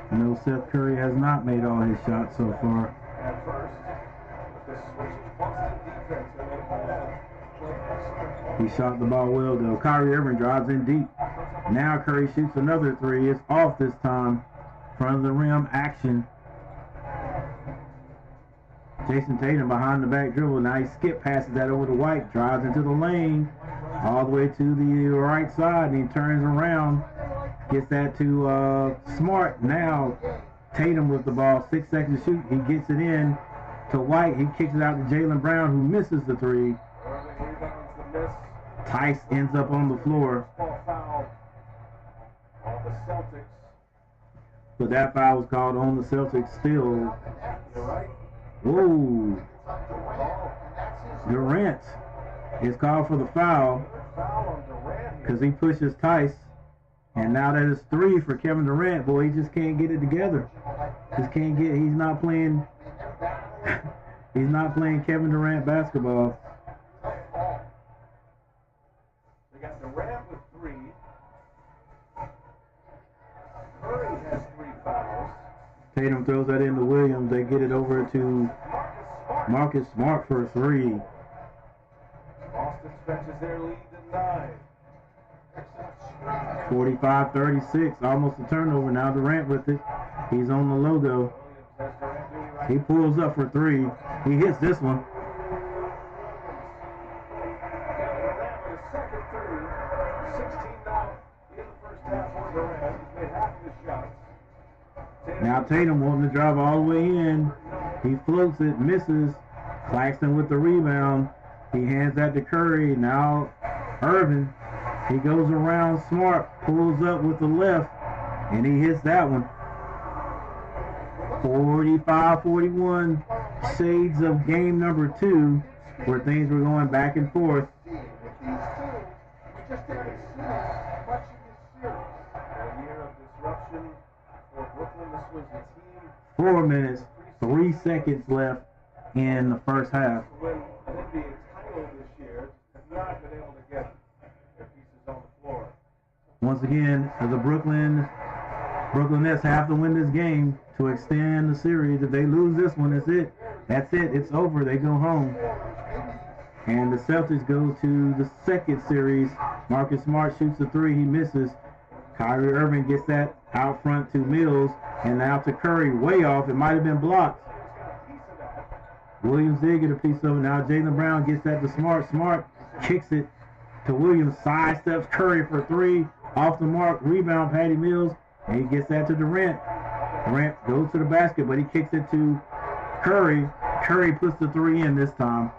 No, Seth Curry has not made all his shots so far. At first, this switched Boston defense, and He shot the ball well, though. Kyrie Irving drives in deep. Now Curry shoots another three. It's off this time. Front of the rim action. Jason Tatum behind the back dribble. Now he skip passes that over to White. Drives into the lane. all the way to the right side, and he turns around, gets that to Smart. Now Tatum with the ball, 6 seconds to shoot. He gets it in to White. He kicks it out to Jaylen Brown, who misses the three. Tice ends up on the floor. But that foul was called on the Celtics still. Whoa. Durant is called for the foul because he pushes Tice. And now that is 3 for Kevin Durant. Boy, he just can't get it together. He's not playing he's not playing Kevin Durant basketball. We got Durant with 3. Curry has 3 fouls. Tatum throws that into Williams. They get it over to Marcus Smart for 3. Boston stretches their lead to 9. 45-36, almost a turnover. Now Durant with it. He's on the logo. He pulls up for 3. He hits this one. Now Tatum wanting to drive all the way in. He floats it, misses. Claxton with the rebound. He hands that to Curry. Now Irvin. He goes around Smart, pulls up with the left, and he hits that one. 45-41, shades of game number 2, where things were going back and forth. disruption for Brooklyn. This was the team. 4 minutes, 3 seconds left in the first half. When the NBA title this year have not been able to get their pieces on the floor. Once again, the Brooklyn Nets have to win this game to extend the series. If they lose this one, that's it. That's it. It's over. They go home. And the Celtics go to the second series. Marcus Smart shoots the 3. He misses. Kyrie Irving gets that out front to Mills. And now to Curry. Way off. It might have been blocked. Williams did get a piece of it. Now Jaylen Brown gets that to Smart. Smart kicks it to Williams. Sidesteps Curry for 3. Off the mark. Rebound Patty Mills. And he gets that to Durant. Durant goes to the basket, but he kicks it to Curry. Curry puts the 3 in this time.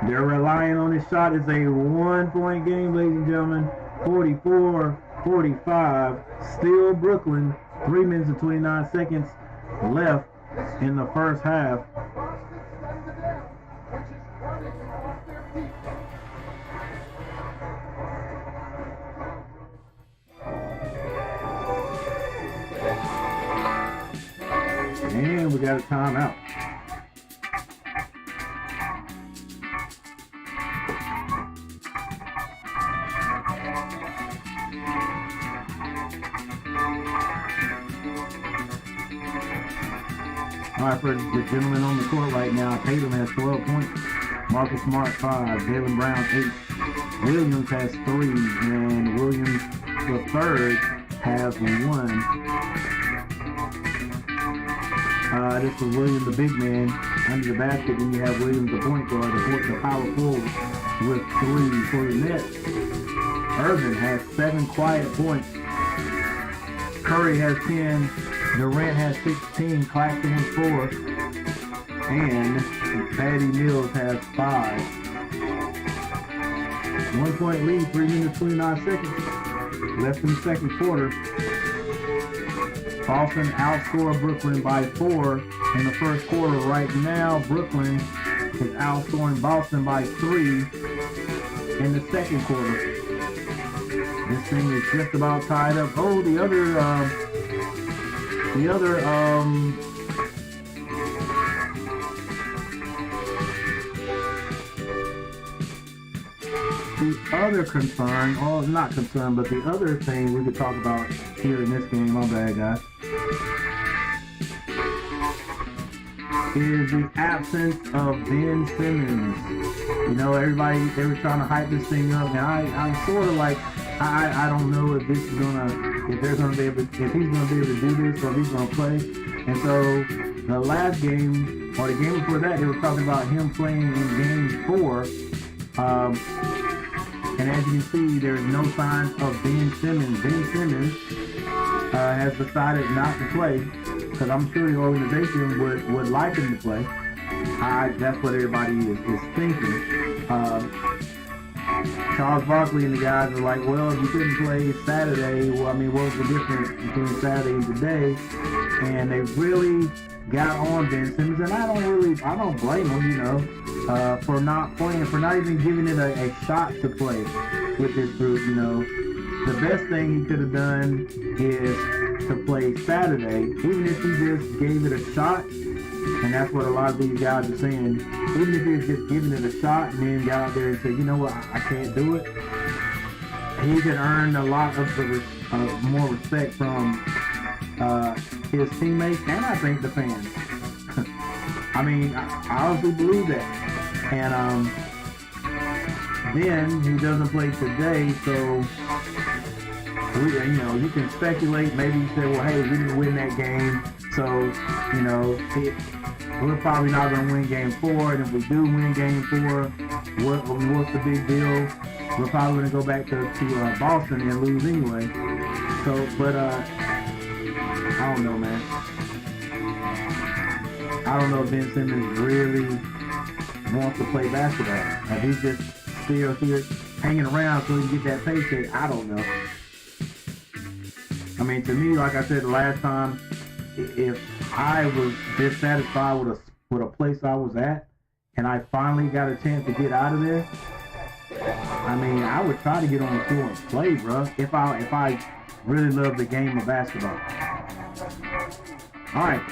They're relying on his shot. It's a 1-point game, ladies and gentlemen. 44-45. Still Brooklyn. 3 minutes and 29 seconds left in the first half. And we got a timeout. All right, for the gentlemen on the court right now, Tatum has 12 points. Marcus Smart 5, Jaylen Brown 8. Williams has 3, and Williams the third has 1. This is Williams, the big man, under the basket. Then you have Williams, the point guard, the power forward, with 3 for the Nets. Irvin has 7 quiet points. Curry has 10. Durant has 16. Claxton has 4. And Patty Mills has 5. 1-point lead, 3 minutes 29 seconds left in the second quarter. Boston outscored Brooklyn by 4 in the first quarter. Right now, Brooklyn is outscoring Boston by 3 in the second quarter. This thing is just about tied up. Oh, the other concern, or not concern, but the other thing we could talk about here in this game, my bad guys, is the absence of Ben Simmons. You know, they were trying to hype this thing up, and I'm sort of like, I don't know if he's gonna be able to do this, or if he's gonna play. And so the last game, or the game before that, they were talking about him playing in game 4. And as you can see, there's no signs of Ben Simmons. Ben Simmons has decided not to play because I'm sure the organization would like him to play. That's what everybody is thinking. Charles Barkley and the guys are like, well, if you couldn't play Saturday, well, I mean, what was the difference between Saturday and today? And they really got on Ben Simmons, and I don't blame him, you know, for not playing, for not even giving it a shot to play with this group, you know. The best thing he could have done is to play Saturday, even if he just gave it a shot. And that's what a lot of these guys are saying. Even if he was just giving it a shot and then got out there and said, you know what, I can't do it, he could earn a lot of the more respect from his teammates and I think the fans. I mean, I honestly believe that. And then he doesn't play today, so you can speculate. Maybe you say, well, hey, we didn't win that game, so you know we're probably not going to win game 4. And if we do win game 4, what's the big deal? We're probably going to go back to Boston and lose anyway. So, but I don't know, man. I don't know if Ben Simmons really wants to play basketball. If he's just still here hanging around so he can get that paycheck, I don't know. I mean, to me, like I said the last time, if I was dissatisfied with a place I was at, and I finally got a chance to get out of there, I mean, I would try to get on the floor and play, bro. If I really love the game of basketball. All right,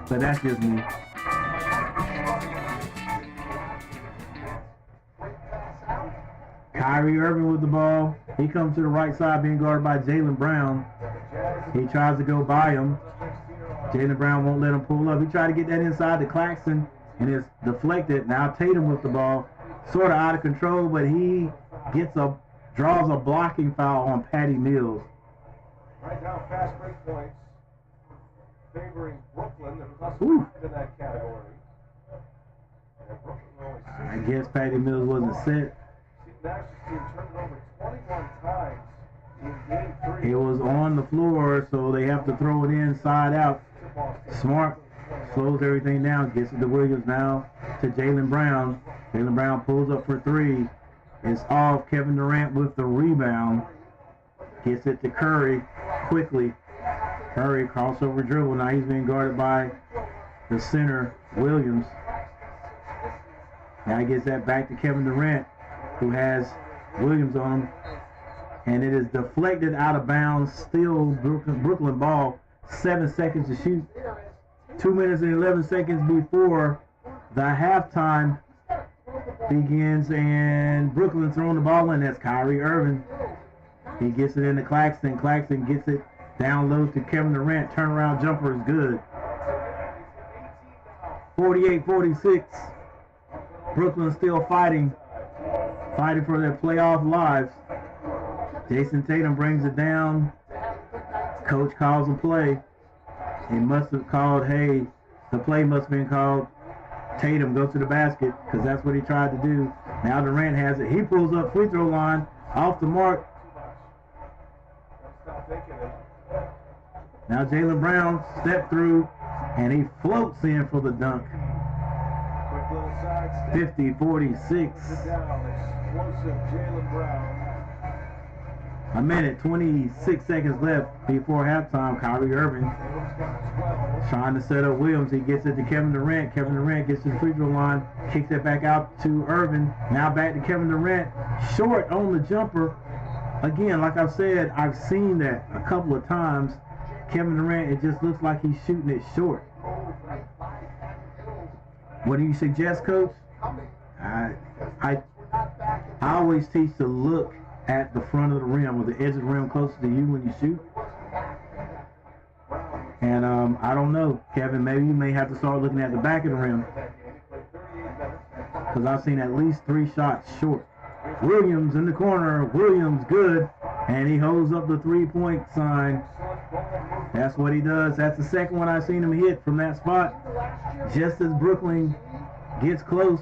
so that's just me. Kyrie Irving with the ball. He comes to the right side, being guarded by Jaylen Brown. He tries to go by him. Jaylen Brown won't let him pull up. He tried to get that inside to Claxton, and it's deflected. Now Tatum with the ball, sort of out of control, but he draws a blocking foul on Patty Mills. Right now, fast break points favoring Brooklyn. There was also in that category. I guess Patty Mills wasn't set. Nash's team turned it over 21 times in game 3. It was on the floor, so they have to throw it inside out. Smart slows everything down, gets it to Williams now to Jaylen Brown. Jaylen Brown pulls up for 3. It's off. Kevin Durant with the rebound. Gets it to Curry quickly. Curry crossover dribble. Now he's being guarded by the center, Williams. Now he gets that back to Kevin Durant, who has Williams on him. And it is deflected out of bounds. Still Brooklyn ball. 7 seconds to shoot. 2 minutes and 11 seconds before the halftime begins. And Brooklyn throwing the ball in. That's Kyrie Irving. He gets it into Claxton. Claxton gets it down low to Kevin Durant. Turnaround jumper is good. 48-46. Brooklyn still fighting for their playoff lives. Jason Tatum brings it down. Coach calls a play. He must have called, hey, the play must have been called. Tatum, go to the basket, because that's what he tried to do. Now Durant has it. He pulls up free throw line, off the mark. Now Jaylen Brown stepped through, and he floats in for the dunk. 50-46. A minute, 26 seconds left before halftime. Kyrie Irving trying to set up Williams. He gets it to Kevin Durant. Kevin Durant gets to the free throw line, kicks it back out to Irving. Now back to Kevin Durant. Short on the jumper. Again, like I said, I've seen that a couple of times. Kevin Durant, it just looks like he's shooting it short. What do you suggest, Coach? I always teach to look at the front of the rim or the edge of the rim closer to you when you shoot. And I don't know, Kevin, maybe you may have to start looking at the back of the rim, because I've seen at least 3 shots short. Williams in the corner. Williams good, and he holds up the 3-point sign. That's what he does. That's the second one I've seen him hit from that spot. Just as Brooklyn gets close.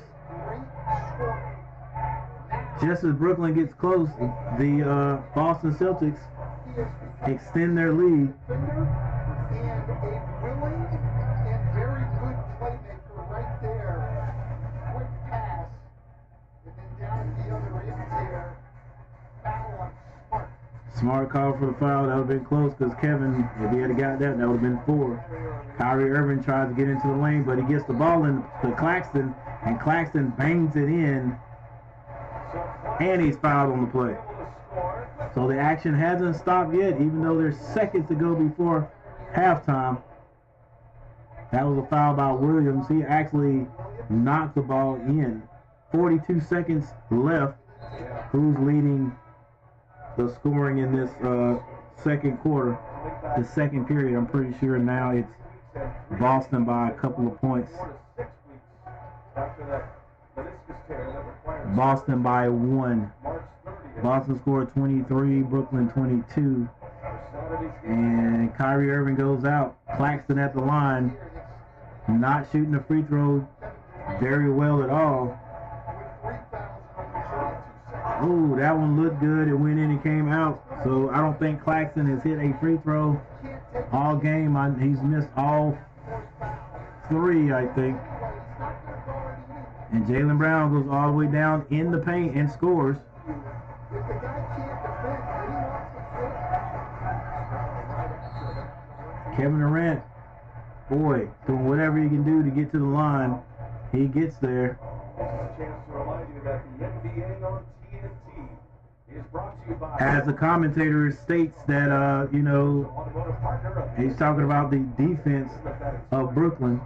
just as Brooklyn gets close, the Boston Celtics extend their lead. And a willing and very good playmaker right there. Quick pass. And then down the other end there. Foul on Smart. Smart call for the foul. That would have been close because Kevin, if he had got that would have been 4. Kyrie Irving tries to get into the lane, but he gets the ball in to Claxton, and Claxton bangs it in, and he's fouled on the play. So the action hasn't stopped yet, even though there's seconds to go before halftime. That was a foul by Williams. He actually knocked the ball in. 42 seconds left. Who's leading the scoring in this second quarter? The second period, I'm pretty sure now it's Boston by a couple of points. Boston by 1. Boston scored 23, Brooklyn 22. And Kyrie Irving goes out. Claxton at the line, not shooting the free throw very well at all. Oh, that one looked good. It went in and came out. So I don't think Claxton has hit a free throw all game. He's missed all 3, I think. And Jaylen Brown goes all the way down in the paint and scores. Kevin Durant, boy, doing whatever he can do to get to the line. He gets there. As the commentator states that, he's talking about the defense of Brooklyn,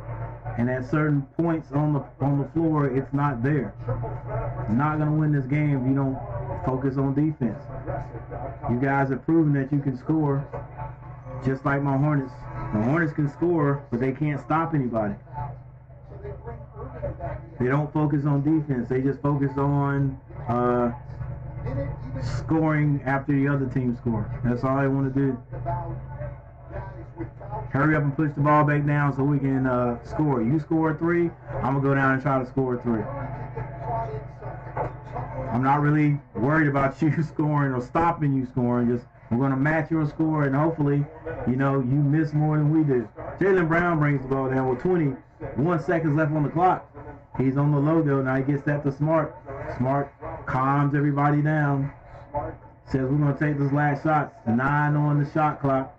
and at certain points on the floor, it's not there. You're not going to win this game if you don't focus on defense. You guys have proven that you can score, just like my Hornets. The Hornets can score, but they can't stop anybody. They don't focus on defense. They just focus on scoring after the other team score. That's all they want to do. Hurry up and push the ball back down so we can score. You score a 3, I'm going to go down and try to score a 3. I'm not really worried about you scoring or stopping you scoring. Just we're going to match your score, and hopefully, you miss more than we do. Jaylen Brown brings the ball down with 21 seconds left on the clock. He's on the logo. Now he gets that to Smart. Smart calms everybody down. Says we're going to take this last shot. 9 on the shot clock.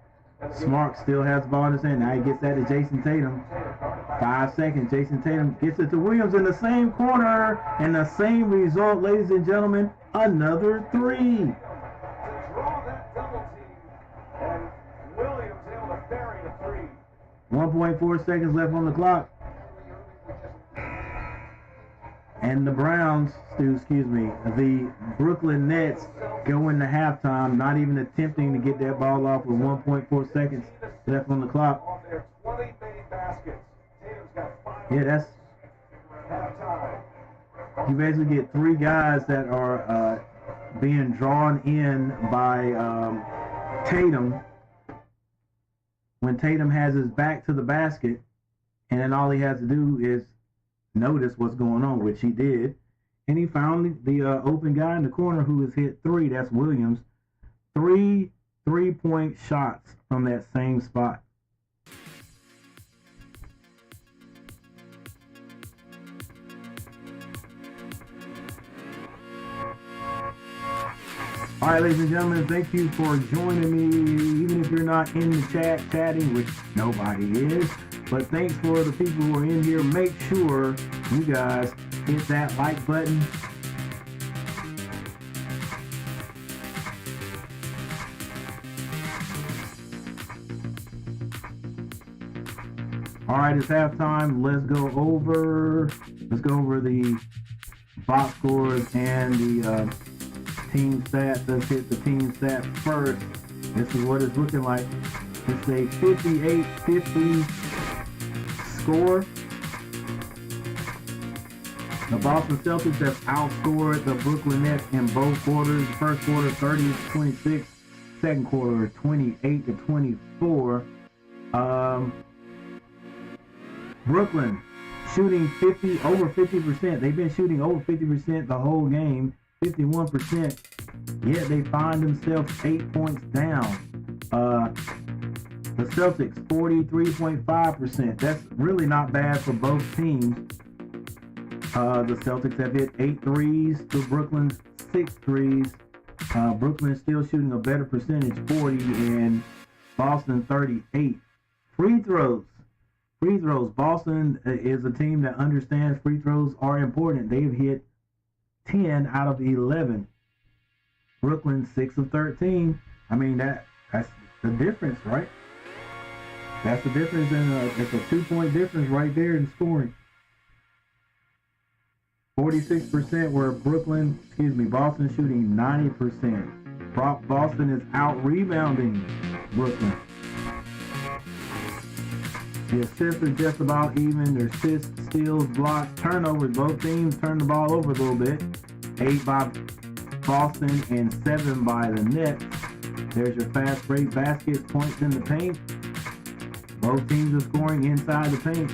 Smart still has the ball in his hand. Now he gets that to Jason Tatum. 5 seconds. Jason Tatum gets it to Williams in the same corner. And the same result, ladies and gentlemen, another 3. 1.4 seconds left on the clock. And the the Brooklyn Nets go into halftime, not even attempting to get that ball off with 1.4 seconds left on the clock. Yeah, that's... You basically get 3 guys that are being drawn in by Tatum when Tatum has his back to the basket, and then all he has to do is notice what's going on, which he did, and he found the open guy in the corner who has hit 3. That's Williams. 3 3-point shots from that same spot. All right, ladies and gentlemen, thank you for joining me, even if you're not in the chat chatting, which nobody is. But thanks for the people who are in here. Make sure you guys hit that like button. All right, it's halftime. Let's go over the box scores and the team stats. Let's hit the team stats first. This is what it's looking like. It's a 58-50 score. The Boston Celtics have outscored the Brooklyn Nets in both quarters. First quarter 30-26, second quarter 28-24. Brooklyn shooting over 50%. They've been shooting over 50% the whole game. 51%, yet they find themselves 8 points down. The Celtics, 43.5%. That's really not bad for both teams. The Celtics have hit 8 threes to Brooklyn's 6 threes. Brooklyn is still shooting a better percentage, 40, and Boston 38. Free throws. Boston is a team that understands free throws are important. They've hit 10 out of 11. Brooklyn 6 of 13. I mean, that's the difference, right? That's the difference it's a 2-point difference right there in scoring. 46% where Boston shooting 90%. Boston is out rebounding Brooklyn. The assists are just about even. Their assists, steals, blocks, turnovers. Both teams turn the ball over a little bit. 8 by Boston and 7 by the Nets. There's your fast break baskets, points in the paint. Both teams are scoring inside the paint.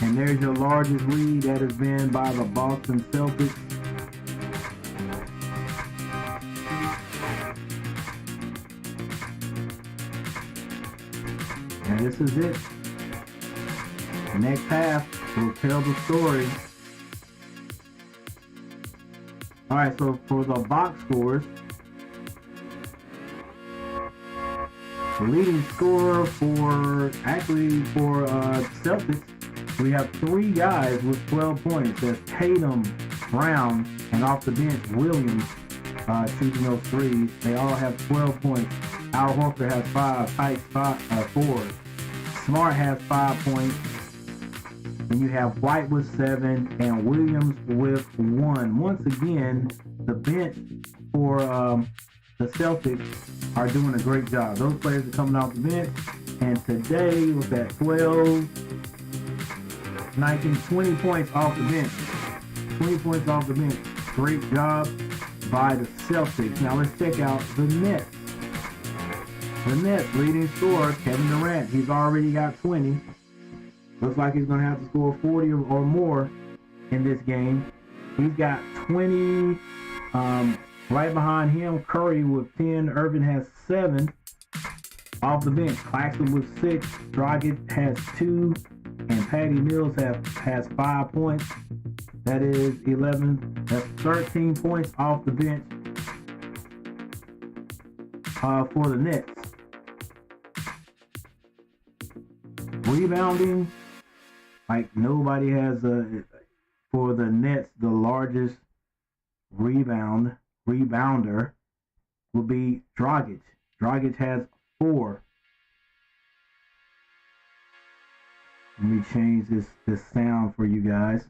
And there's your largest lead that has been by the Boston Celtics. And this is it. The next half will tell the story. Alright, so for the box scores, the leading scorer for Celtics, we have 3 guys with 12 points. That's Tatum, Brown, and off the bench, Williams, shooting those threes. They all have 12 points. Al Horford has 5, Pikes 4. Smart has 5 points. Then you have White with 7 and Williams with 1. Once again, the bench for the Celtics are doing a great job. Those players are coming off the bench. And today was at 12, 19, 20 points off the bench. 20 points off the bench. Great job by the Celtics. Now let's check out the Nets. The Nets leading scorer, Kevin Durant. He's already got 20. Looks like he's going to have to score 40 or more in this game. He's got 20. Right behind him, Curry with 10. Irvin has 7. Off the bench, Claxton with 6. Dragic has 2. And Patty Mills has 5 points. That is 11. That's 13 points off the bench for the Nets. Rebounding, like nobody has for the Nets, the largest rebounder will be Dragic. Dragic has 4. Let me change this sound for you guys.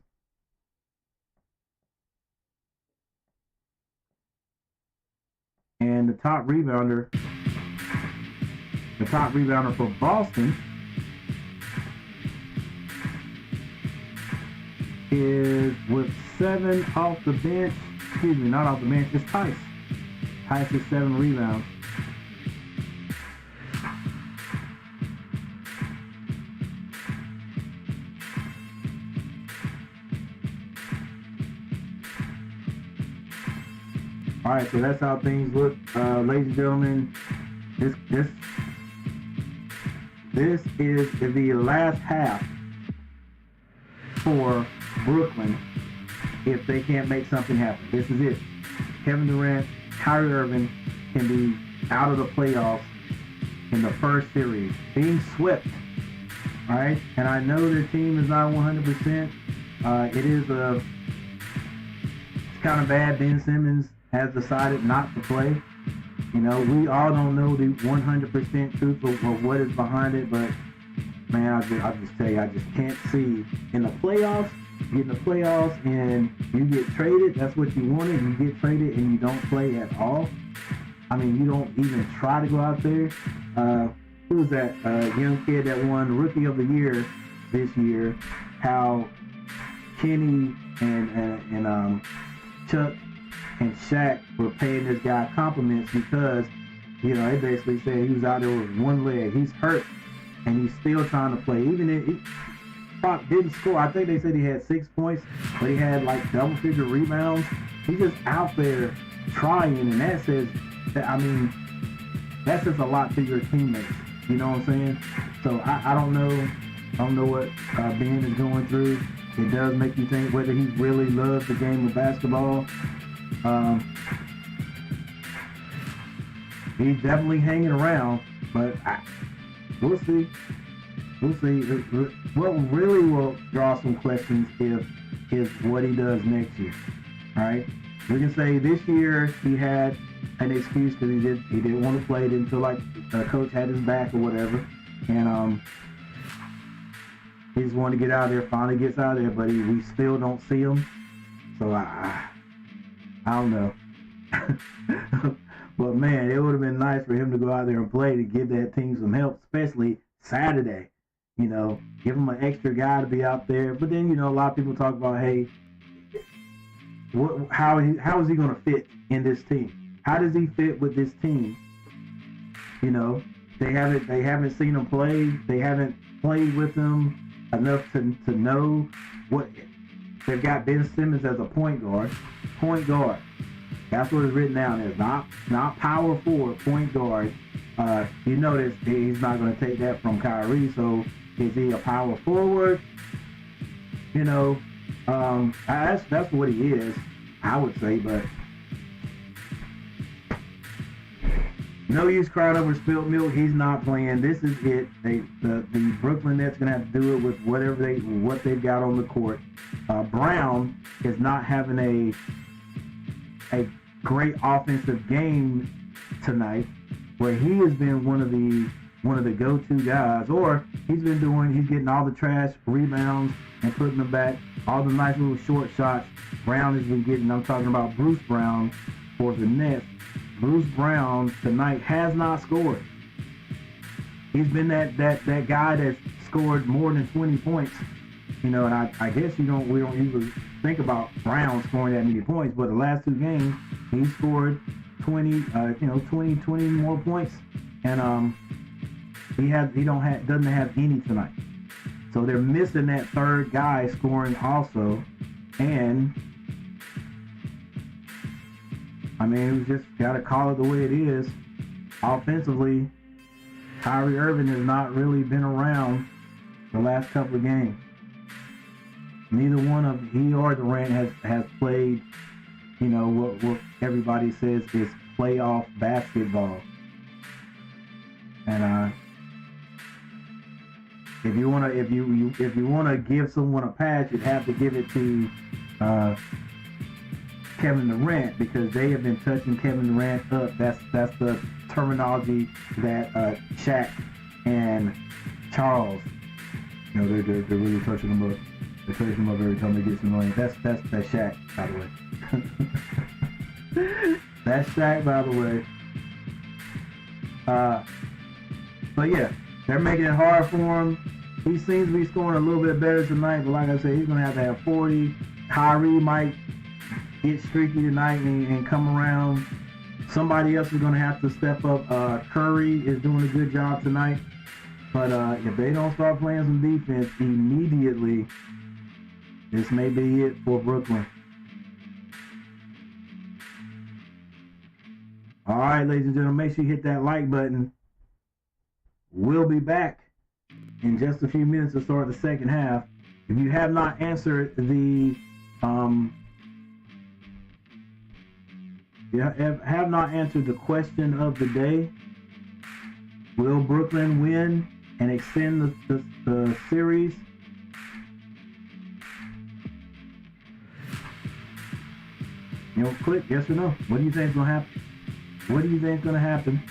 And the top rebounder for Boston is with 7 off the bench. Excuse me, not off the bench, it's Tice. Tice is 7 rebounds. All right, so that's how things look, ladies and gentlemen. This is the last half for Brooklyn if they can't make something happen. This is it. Kevin Durant, Kyrie Irving can be out of the playoffs in the first series, being swept. All right, and I know their team is not 100%. It's kind of bad. Ben Simmons has decided not to play. You know, we all don't know the 100% truth of what is behind it, but man, I'll just tell you, I just can't see in the playoffs, get in the playoffs and you get traded. That's what you wanted. You get traded and you don't play at all. I mean, you don't even try to go out there. Who was that young kid that won Rookie of the Year this year? How Kenny and Chuck and Shaq were paying this guy compliments because, you know, they basically said he was out there with one leg. He's hurt, and he's still trying to play. Even didn't score. I think they said he had 6 points, but he had like double-figure rebounds. He's just out there trying, and that says that, I mean, that says a lot to your teammates. You know what I'm saying? So I don't know. I don't know what Ben is going through. It does make you think whether he really loves the game of basketball. He's definitely hanging around, but we'll see. We'll see. What really will draw some questions is what he does next year. All right, we can say this year he had an excuse because he didn't want to play. Didn't feel like coach had his back or whatever, and he just wanted to get out there. Finally gets out there, but we still don't see him. So I don't know. But man, it would have been nice for him to go out there and play to give that team some help, especially Saturday. You know, give him an extra guy to be out there. But then, you know, a lot of people talk about, hey, how is he going to fit in this team? How does he fit with this team? You know, they haven't seen him play. They haven't played with him enough to know what. They've got Ben Simmons as a point guard. Point guard. That's what is written down there. Not power forward, point guard. You notice he's not going to take that from Kyrie. So is he a power forward? You know, that's what he is, I would say. But no use crying over spilled milk. He's not playing. This is it. The Brooklyn Nets going to have to do it with what they've got on the court. Brown is not having a great offensive game tonight, where he has been one of the go-to guys, or he's getting all the trash rebounds and putting them back, all the nice little short shots Brown has been getting. I'm talking about Bruce Brown for the Nets. Bruce Brown tonight has not scored. He's been that guy that's scored more than 20 points. You know, and I guess we don't usually think about Brown scoring that many points, but the last two games he scored 20 more points, and doesn't have any tonight. So they're missing that third guy scoring also, and I mean, we just gotta call it the way it is. Offensively, Kyrie Irving has not really been around the last couple of games. Neither one of he or Durant has played, you know, what everybody says is playoff basketball. And if you wanna give someone a pass, you'd have to give it to Kevin Durant, because they have been touching Kevin Durant up. That's the terminology that Shaq and Charles, you know, they're really touching them up. They touch him up every time they get some money. That's Shaq, by the way. That's Shaq, by the way. But yeah, they're making it hard for him. He seems to be scoring a little bit better tonight, but like I said, he's gonna have to have 40. Kyrie might get streaky tonight and come around. Somebody else is gonna have to step up. Curry is doing a good job tonight, but if they don't start playing some defense immediately, this may be it for Brooklyn. All right, ladies and gentlemen, make sure you hit that like button. We'll be back in just a few minutes to start the second half. If you have not answered the question of the day, will Brooklyn win and extend the series? You know, click yes or no. What do you think is going to happen? What do you think is going to happen?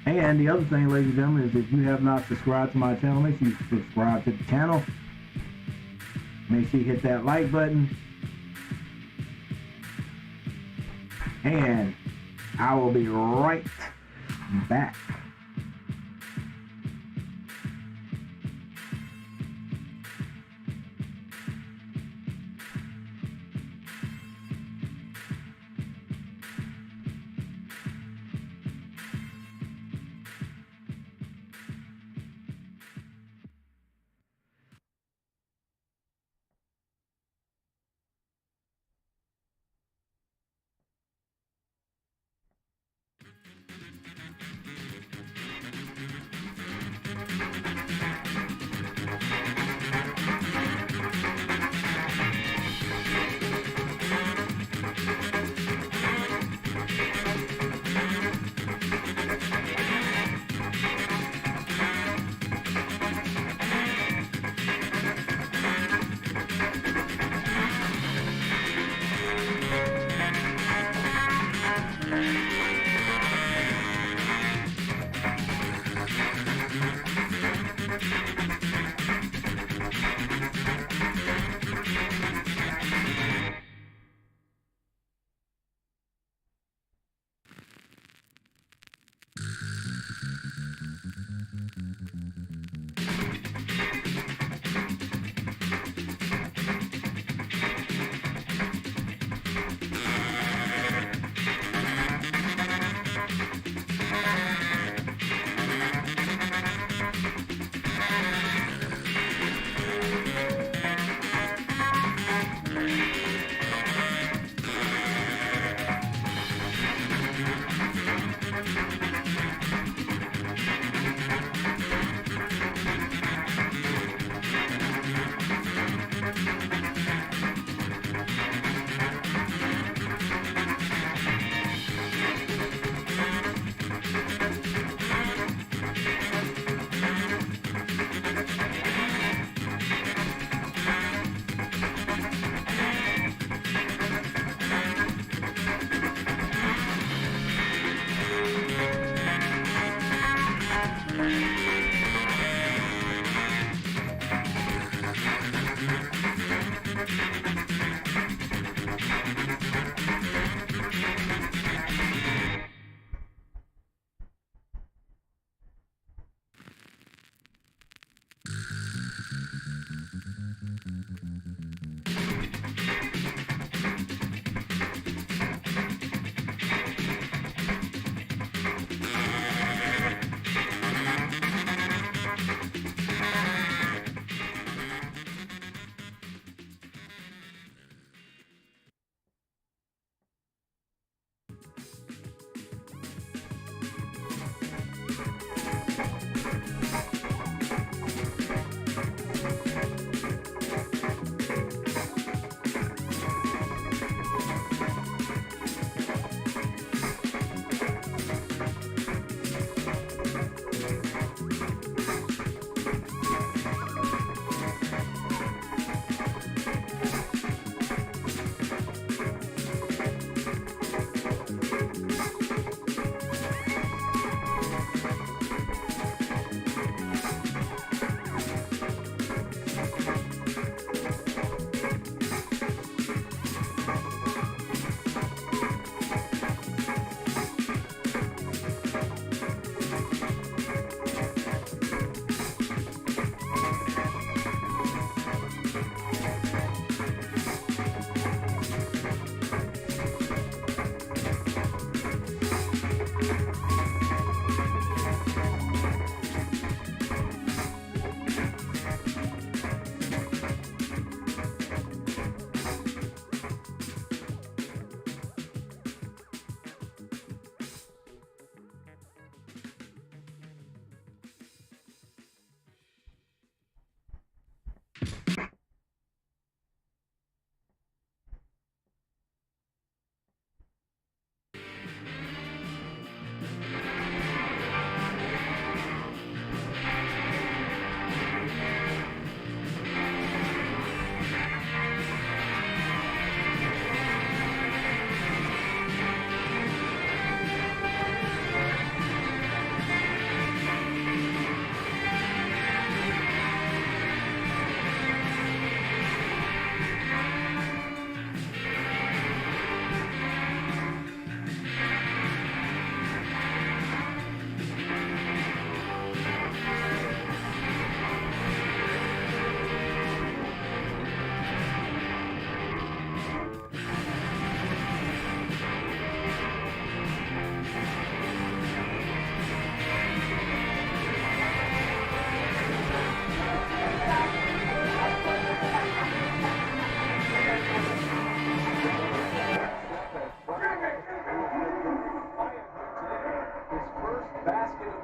And the other thing, ladies and gentlemen, is if you have not subscribed to my channel, make sure you subscribe to the channel. Make sure you hit that like button. And I will be right back.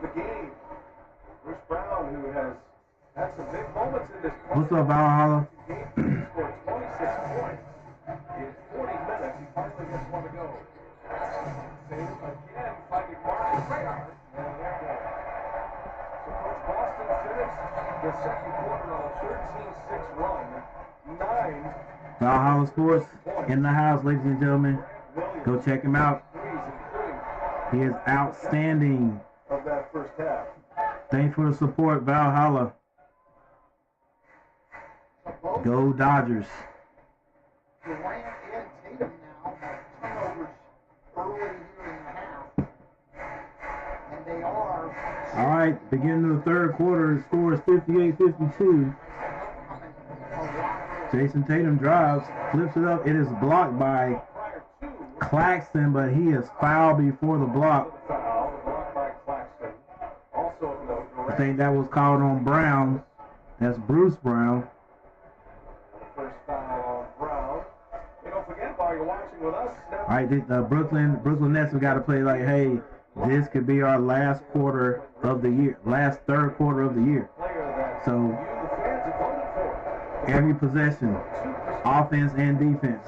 the game. Bruce Brown, who has had some big moments in this What's up, Valhalla? game, he scored 26 points in 40 minutes. He finally gets one to go. Tatum again finding Marcus Radar. And there you go. So Coach Boston finished the second quarter on a 13-6 run. 9 Valhalla Sports in the house, ladies and gentlemen. Go check him out. He is outstanding. Of that first half. Thanks for the support, Valhalla. Go Dodgers. Durant and Tatum now have turnovers early here in the half. And they are. All right, beginning of the third quarter, the score is 58-52. Jason Tatum drives, flips it up. It is blocked by Claxton, but he is fouled before the block. I think that was called on Brown. That's Bruce Brown. First foul on Brown. Hey, don't forget, while you're watching with us, All right, the Brooklyn Nets have got to play like, hey, this could be our last quarter of the year, last third quarter of the year. So every possession, offense and defense.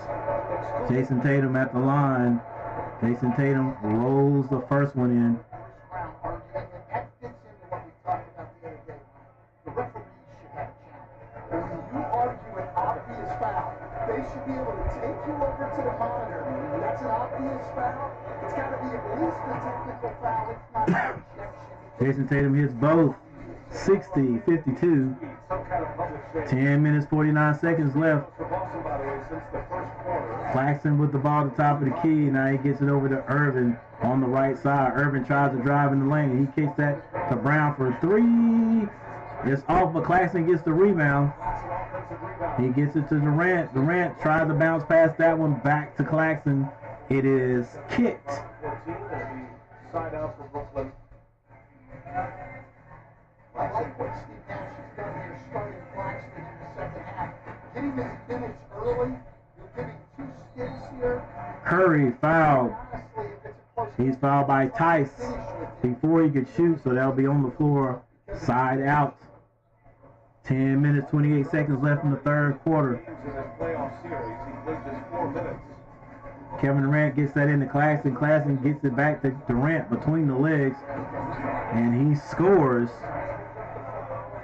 Jason Tatum at the line. Jason Tatum rolls the first one in. They should be able to take you over to the monitor. That's an obvious foul. It's got to be at least a technical foul. It's not an objection. Jason Tatum hits both. 60-52. 10 minutes, 49 seconds left. Claxton with the ball at the top of the key. Now he gets it over to Irvin on the right side. Irvin tries to drive in the lane. He kicks that to Brown for three. It's off, but Claxton gets the rebound. He gets it to Durant. Durant tries to bounce past that one back to Claxton. It is kicked. Side out for Brooklyn. I like what Steve Nash has done here, starting Claxton in the second half. Getting his minutes early. You're getting 2 stints here. Curry fouled. Honestly, if it's a close He's fouled by Tice before he could shoot, so that'll be on the floor. Side out. 10 minutes, 28 seconds left in the third quarter. In this playoff series, he played just 4 minutes. Kevin Durant gets that into Claxton. Claxton gets it back to Durant between the legs, and he scores.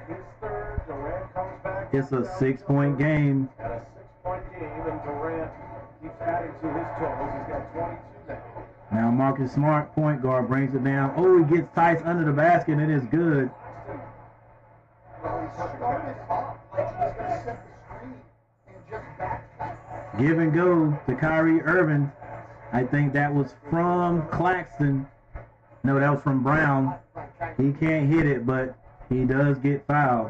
His third, Durant comes back. It's a 6-point game. At a 6-point game, and Durant keeps adding to his totals. He's got 22 now. Now Marcus Smart, point guard, brings it down. Oh, he gets Tice under the basket, and it is good. Give and go to Kyrie Irving. I think that was from Claxton. No, that was from Brown. He can't hit it, but he does get fouled.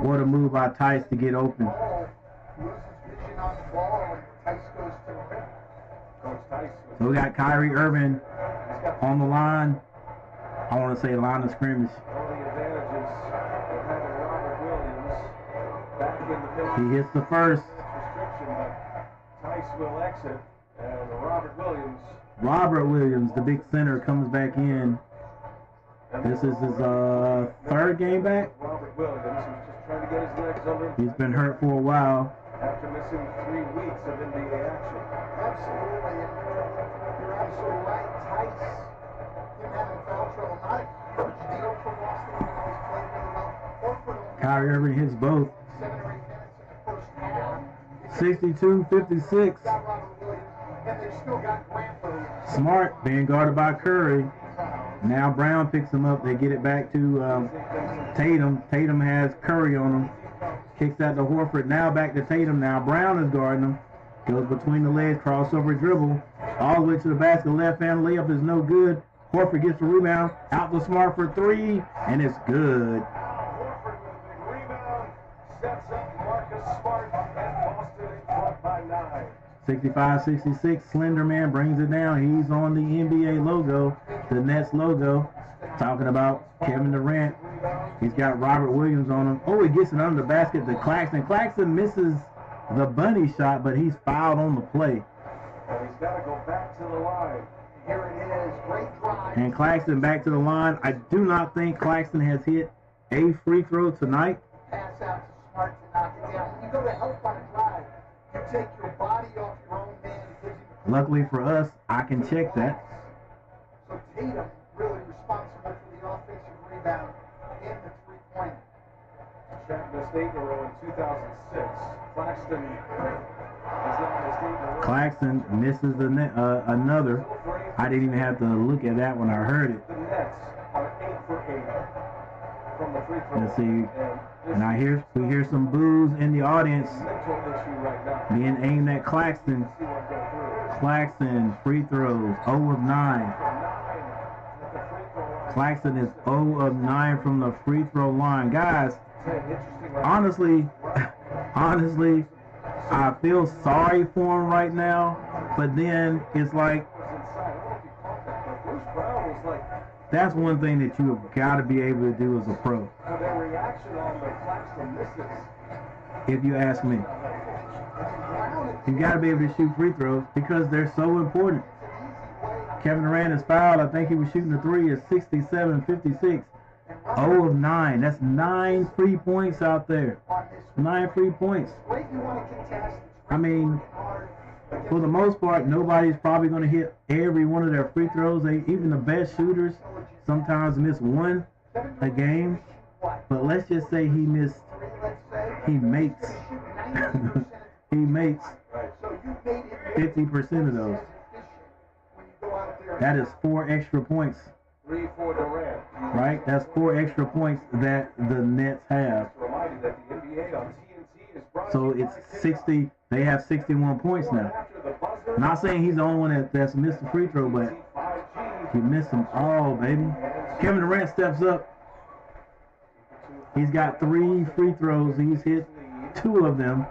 What a move by Tice to get open. So we got Kyrie Irving on the line. I want to say line of scrimmage. He hits the first. Tice will exit, and Robert Williams, the big center, comes back in. This is his third game back. Robert Williams is just trying to get his legs under him. He's been hurt for a while. After missing 3 weeks of NBA action. Absolutely. You're absolutely right. Tice, him having foul trouble, not a huge deal for Boston, even though he's played really well. Horford Kyrie Irving hits both. 7 or 8 minutes in the first half. 62-56. Got Robert Williams, and they've still got Grant Williams. Smart being guarded by Curry. Now Brown picks him up. They get it back to Tatum. Tatum has Curry on him. Kicks that to Horford. Now back to Tatum. Now Brown is guarding him. Goes between the legs, crossover dribble. All the way to the basket. Left hand layup is no good. Horford gets the rebound. Out to Smart for 3. And it's good. Horford with a big rebound. Sets up Marcus Smart, and Boston in front by 9. 65-66. Slender Man brings it down. He's on the NBA logo. The Nets logo. Talking about Kevin Durant. He's got Robert Williams on him. Oh, he gets it under the basket to Claxton. Claxton misses the bunny shot, but he's fouled on the play. And he's got to go back to the line. Here it is. Great drive. And Claxton back to the line. I do not think Claxton has hit a free throw tonight. Pass out to Smart to knock it down. When you go to help on a drive, you take your body off your own man. It gives you Luckily for us, I can check that. So Tatum really responsible for the offensive rebound and the three-pointer. Shaq missed 8 in a row in 2006. Claxton has not missed 8 in a row. Claxton misses another. I didn't even have to look at that when I heard it. The Nets are 8 for 8 from the free throw. Let's see. And we hear some boos in the audience Mental issue right now. being aimed at Claxton. See what goes through. Claxton, free throws, 0 of 9. 9 at the free throw line. Claxton is 0 of 9 from the free throw line. Guys, Interesting right honestly, I feel sorry for him right now, but then it's like, inside. I don't know if you caught that, but Bruce Brown was like, that's one thing that you have got to be able to do as a pro, for their reaction on the Claxton misses. if you ask me. You got to be able to shoot free throws because they're so important. Kevin Durant is fouled. I think he was shooting the three at 67-56. 0 of 9. That's 9 free points out there. 9 free points. I mean, for the most part, nobody's probably going to hit every one of their free throws. Even the best shooters sometimes miss one a game. But let's just say he makes he makes 50% of those. That is 4 extra points. 3 for Durant. Right? That's 4 extra points that the Nets have. Reminded that the NBA on TNT is brought So to you it's by 60. They have 61 points now. after the buzzer. Not saying he's the only one that's missed the free throw, but 5G. he missed them all, baby. Kevin Durant steps up. He's got 3 free throws. He's hit 2 of them.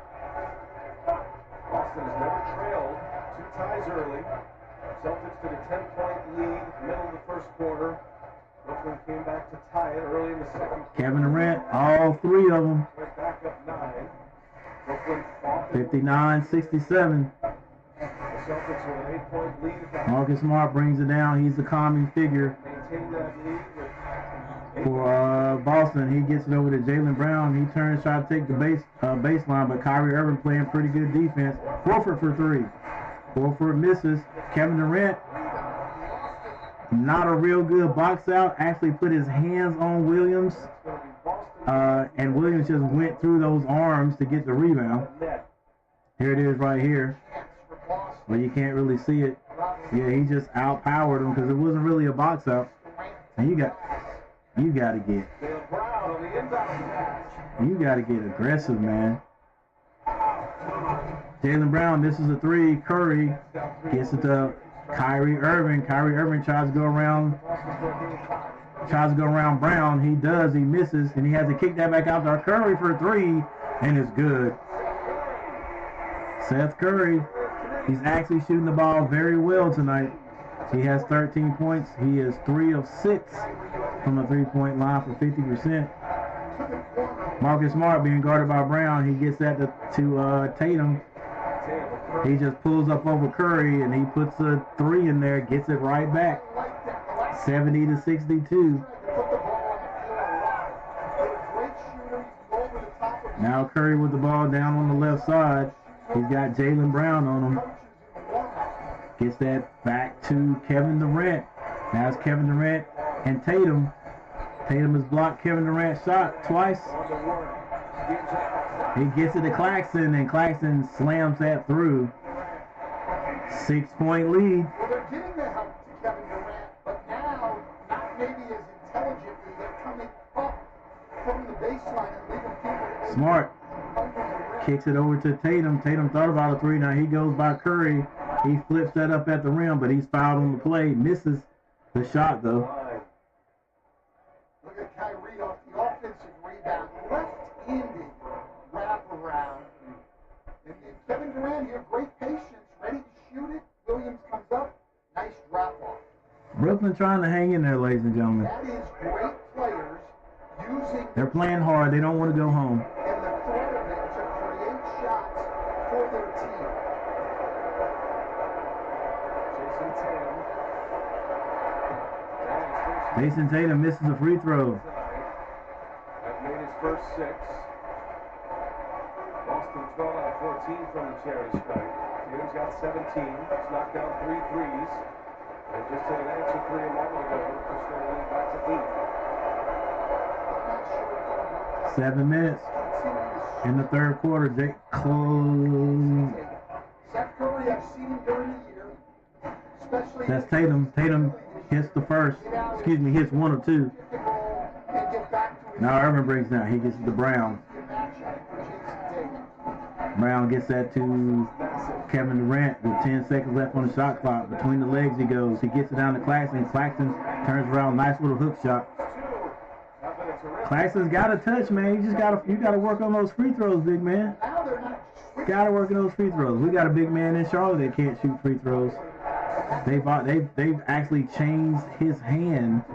Boston has never trailed. 2 ties early. Celtics took a 10-point lead middle of the first quarter. Brooklyn came back to tie it early in the second quarter. Kevin Durant, all 3 of them. Went back up 9. Brooklyn fought. 59-67. The Celtics with an 8-point lead. At the Marcus Smart brings it down. He's the calming figure maintained that lead with for Boston. He gets it over to Jaylen Brown. He turns, try to take the baseline, but Kyrie Irving playing pretty good defense. Horford for 3. Horford misses. Kevin Durant, not a real good box out. Actually put his hands on Williams. And Williams just went through those arms to get the rebound. Here it is right here. But you can't really see it. Yeah, he just outpowered him because it wasn't really a box out. And you got to get aggressive, man. Jaylen Brown misses a 3. Curry gets it to Kyrie Irving. Kyrie Irving tries to go around Brown. He does. He misses, and he has to kick that back out to Curry for a 3, and it's good. Seth Curry, he's actually shooting the ball very well tonight. He has 13 points. He is 3 of 6 from the 3-point line for 50%. Marcus Smart being guarded by Brown. He gets that to Tatum. He just pulls up over Curry and he puts a 3 in there, gets it right back. 70-62. Now Curry with the ball down on the left side. He's got Jaylen Brown on him. Gets that back to Kevin Durant. Now it's Kevin Durant and Tatum. Tatum has blocked Kevin Durant's shot twice. He gets it to Claxton, and Claxton slams that through. 6-point lead. Well, they're getting the help to Kevin Durant, but now, not maybe as intelligently, they're coming up from the baseline and leaving people. Smart kicks it over to Tatum. Tatum thought about a 3. Now he goes by Curry. He flips that up at the rim, but he's fouled on the play. Misses the shot, though. Look at Kyrie off the offensive rebound. Left-handed wraparound. And Kevin Durant here, great patience, ready to shoot it. Williams comes up. Nice drop-off. Brooklyn trying to hang in there, ladies and gentlemen. That is great players using They're playing hard. They don't want to go home. and the threat of it to create shots for their team. Jason Tatum. Jason Tatum misses a free throw. That made his first 6. Boston 12 out of 14 from the cherry strike. Tatum's got 17. He's knocked down 3 threes. And just hit an answer 3 a moment ago. Pushed their lead back to 8. 7 minutes in the third quarter. Seth Curry, I've seen him during the year, especially. That's Tatum. Tatum hits the first. Excuse me, hits 1 of 2. Now Irvin brings down. He gets it to Brown. Brown gets that to Kevin Durant with 10 seconds left on the shot clock. Between the legs he goes. He gets it down to Claxton. Claxton turns around. Nice little hook shot. Claxton's got a touch, man. You gotta work on those free throws, big man. Gotta work on those free throws. We got a big man in Charlotte that can't shoot free throws. They've actually changed his hand.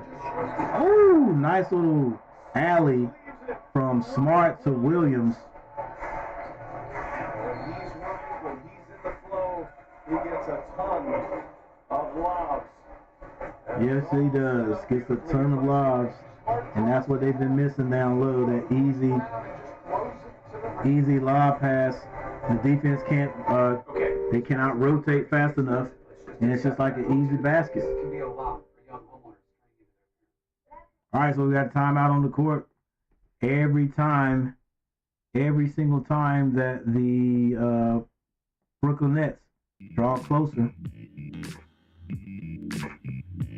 Oh, nice little alley from Smart to Williams. When he's in the flow, he gets a ton of lobs. Yes, he does. Gets a ton of lobs. And that's what they've been missing down low, that easy lob pass. The defense they cannot rotate fast enough, and it's just like an easy basket. All right, so we got a timeout on the court. Every single time that the Brooklyn Nets draw closer,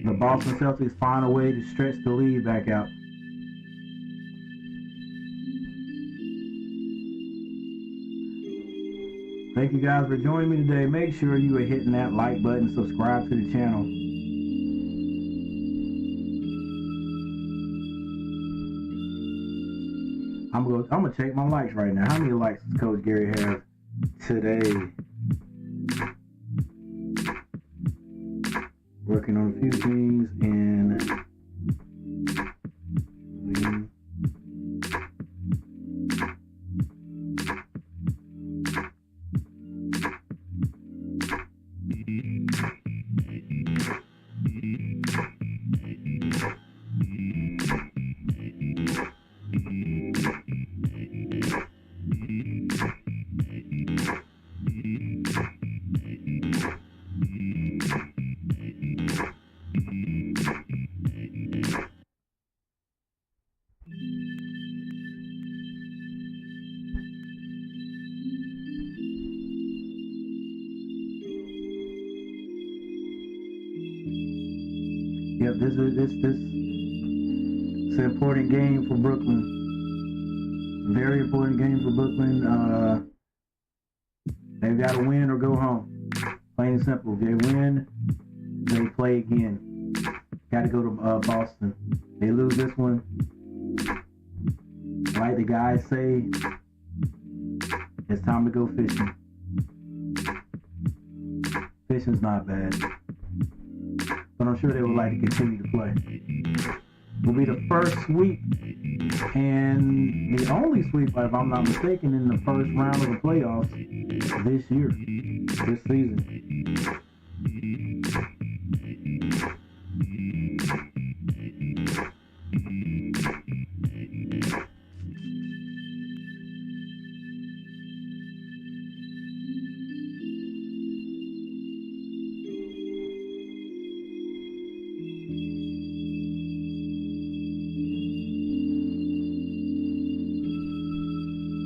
the Boston Celtics find a way to stretch the lead back out. Thank you guys for joining me today. Make sure you are hitting that like button, subscribe to the channel. I'm gonna check my likes right now. How many likes does Coach Gary have today? Working on a few things and yep, this it's an important game for Brooklyn. Very important game for Brooklyn. They've got to win or go home. Plain and simple. If they win, they play again. Got to go to Boston. They lose this one. Like the guys say, it's time to go fishing. Fishing's not bad, but I'm sure they would like to continue to play. Will be the first sweep and the only sweep, if I'm not mistaken, in the first round of the playoffs this year, this season.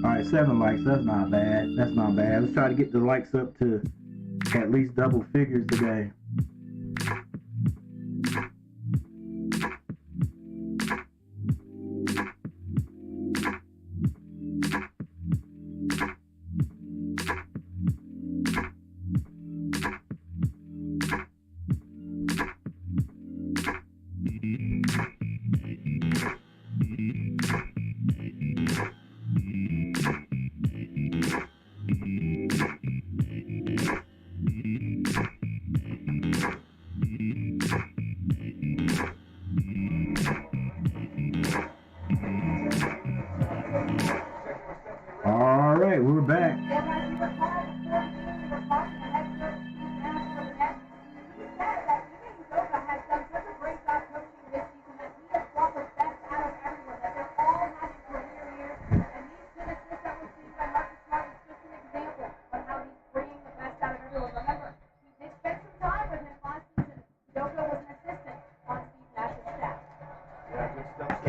All right, 7 likes. That's not bad. That's not bad. Let's try to get the likes up to at least double figures today.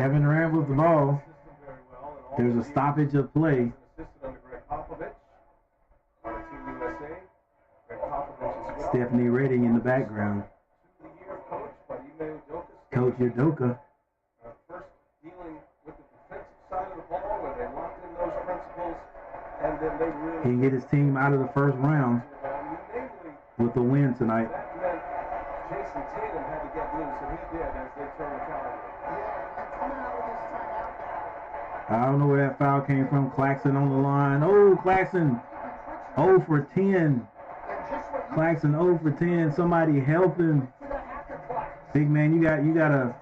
Kevin Durant with the ball. There's a stoppage of play. Stephanie Redding in the background. Coach Udoka. First dealing with the defensive side of the ball where they locked in those principles, and then they really He can get his team out of the first round with the win tonight. That meant Jason Tatum had to get loose, and he did as they turned the calendar. I don't know where that foul came from. Claxton on the line. Oh, Claxton 0 for 10. Claxton 0 for 10. Somebody help him. Big man, you gotta.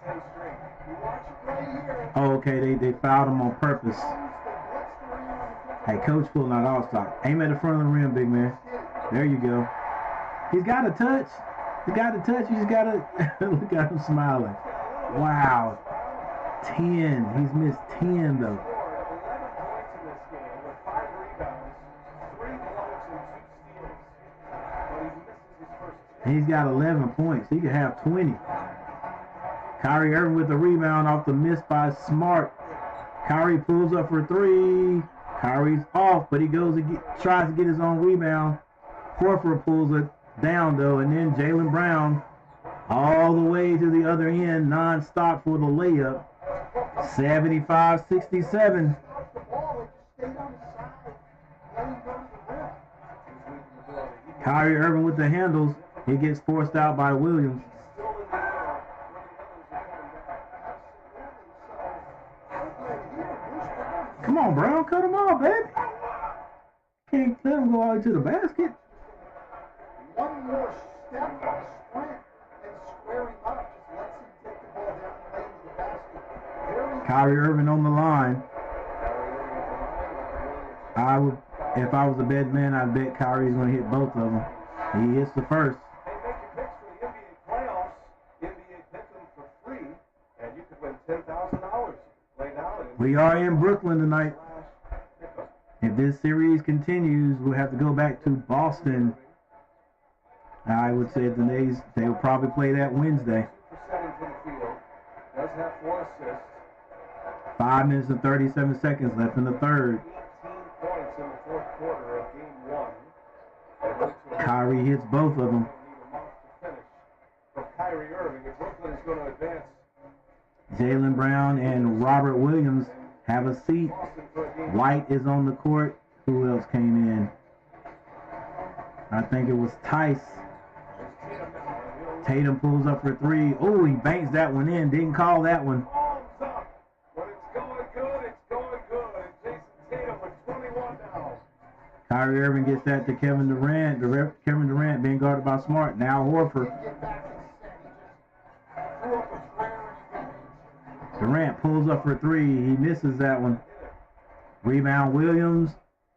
Oh, okay, they fouled him on purpose. Hey, coach pulling out all stock. Aim at the front of the rim, big man. There you go. He's got a touch. He got a touch. You just gotta look at him smiling. Wow. 10. He's missed 10 though. 11 points in this game with 5 rebounds, 3 blocks, and 2 steals. But he misses his first 2. He's got 11 points. He could have 20. Kyrie Irving with the rebound off the miss by Smart. Kyrie pulls up for 3. Kyrie's off, but he goes and tries to get his own rebound. Horford pulls it down though, and then Jaylen Brown all the way to the other end, non-stop for the layup. 75-67. Kyrie Irving with the handles. He gets forced out by Williams. Come on, Brown. Cut him off, baby. Can't let him go all the way to the basket. One more step on sprint and squaring up just lets him take the ball down and lay to the basket. Kyrie Irving on the line. I would, if I was a bet man, I'd bet Kyrie's going to hit both of them. He hits the first. Hey, make your picks for the NBA playoffs. NBA pick them for free, and you could win $10,000. Play now. We are in Brooklyn tonight. If this series continues, we'll have to go back to Boston. I would say they will probably play that Wednesday. 2% from the field. Does have 4 assists. 5 minutes and 37 seconds left in the third. 18 points in the fourth quarter of game 1. Kyrie hits both of them. Need a month to finish for Kyrie Irving. If Brooklyn is going to advance, Jaylen Brown and Robert Williams have a seat. White is on the court. Who else came in? I think it was Tice. Tatum pulls up for 3. Oh, he banks that one in. Didn't call that one. arms up. When it's going good, it's going good. And Jason Tatum with 21 now. Kyrie Irving gets that to Kevin Durant. Kevin Durant being guarded by Smart. Now Horford. Durant pulls up for 3. He misses that one. Rebound Williams.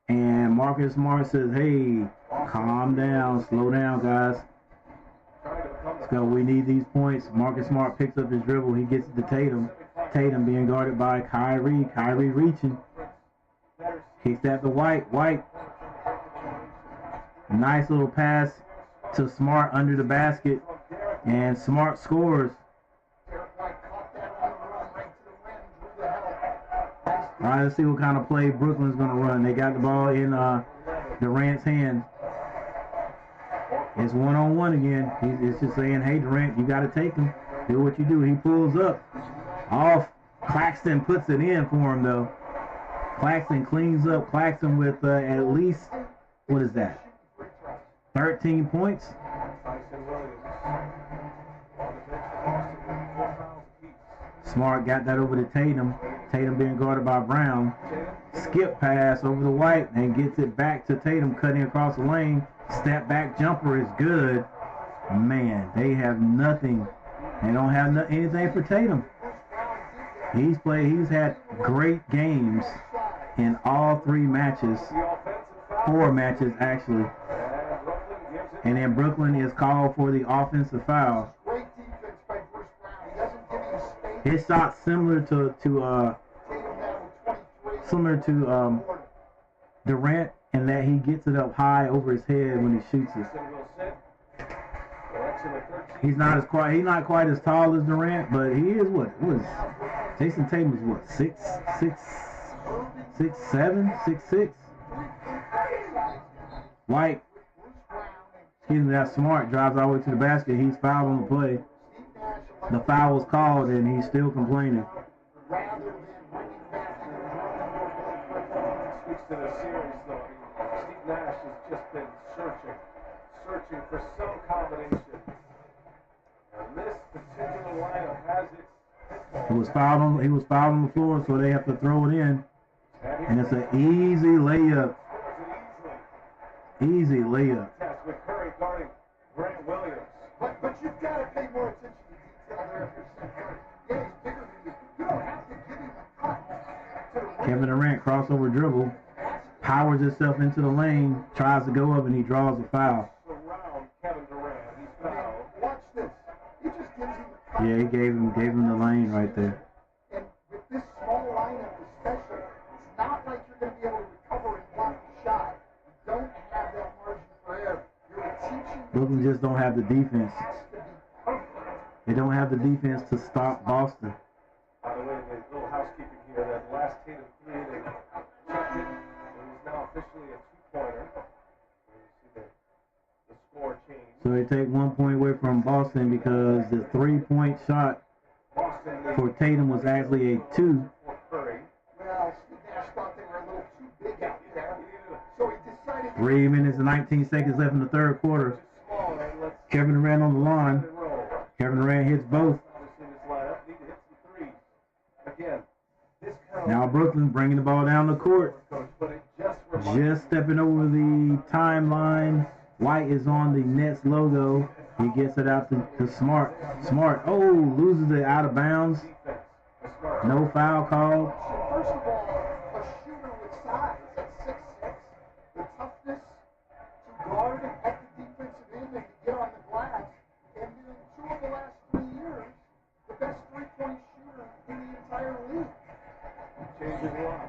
And Marcus Smart says, hey, calm down. Slow down, guys. Let's go. We need these points. Marcus Smart picks up his dribble. He gets it to Tatum. Tatum being guarded by Kyrie. Kyrie reaching. Kicks that to White. White. Nice little pass to Smart under the basket. And Smart scores. All right, let's see what kind of play Brooklyn's going to run. They got the ball in Durant's hand. It's one-on-one again. It's just saying, hey, Durant, you got to take him. Do what you do. He pulls up. Off. Claxton puts it in for him, though. Claxton cleans up. Claxton with at least, what is that? 13 points. Smart got that over to Tatum. Tatum being guarded by Brown. Skip pass over the White and gets it back to Tatum, cutting across the lane. Step back jumper is good. Man, they have nothing. They don't have anything for Tatum. He's had great games in all 3 matches. 4 matches, actually. And then Brooklyn is called for the offensive foul. His shot similar to Durant, in that he gets it up high over his head when he shoots it. He's not quite as tall as Durant, but he is what is Jason Tatum is what, 6'7", 6'6"? White, excuse me, that's Smart, drives all the way to the basket. He's fouled on the play. The foul was called, and he's still complaining. Speaks to the series, though. Steve Nash has just been searching for some combination. And this particular lineup has its. He was fouled on the floor, so they have to throw it in. And it's an easy layup. Easy layup. With Curry guarding Grant Williams. But you've got to pay more attention to detail there if you're Steph Curry. Yeah, he's bigger than you. You don't have to give him a cut. Kevin Durant crossover dribble, powers himself into the lane, tries to go up, and he draws a foul. Around Kevin Durant, he's fouled. Watch this. He just gives him a cut. Yeah, he gave him the lane right there. And with this small lineup especially, it's not like you're going to be able to recover and block the shot. You don't have that margin for error. You're teaching. Brooklyn just don't have the defense. They don't have the defense to stop Boston. By the way, the little housekeeping here, that last Tatum three, they checked it, and he's now officially a two-pointer. You see the score change. So they take 1 point away from Boston because the 3-point shot for Tatum was actually a 2. For Curry. Well, Steve Nash thought they were a little too big out there. So he decided 3 minutes and 19 seconds left in the third quarter. Kevin Durant on the line. Kevin Durant hits both. Now Brooklyn bringing the ball down the court. Just stepping over the timeline. White is on the Nets logo. He gets it out to Smart. Smart, loses it out of bounds. No foul called. First of all, a shooter with size at 6'6", the toughness to guard at the defensive end and to get on the glass, and in 2 of the last 3 years, the best three-point shooter in the entire league. Changes a lot.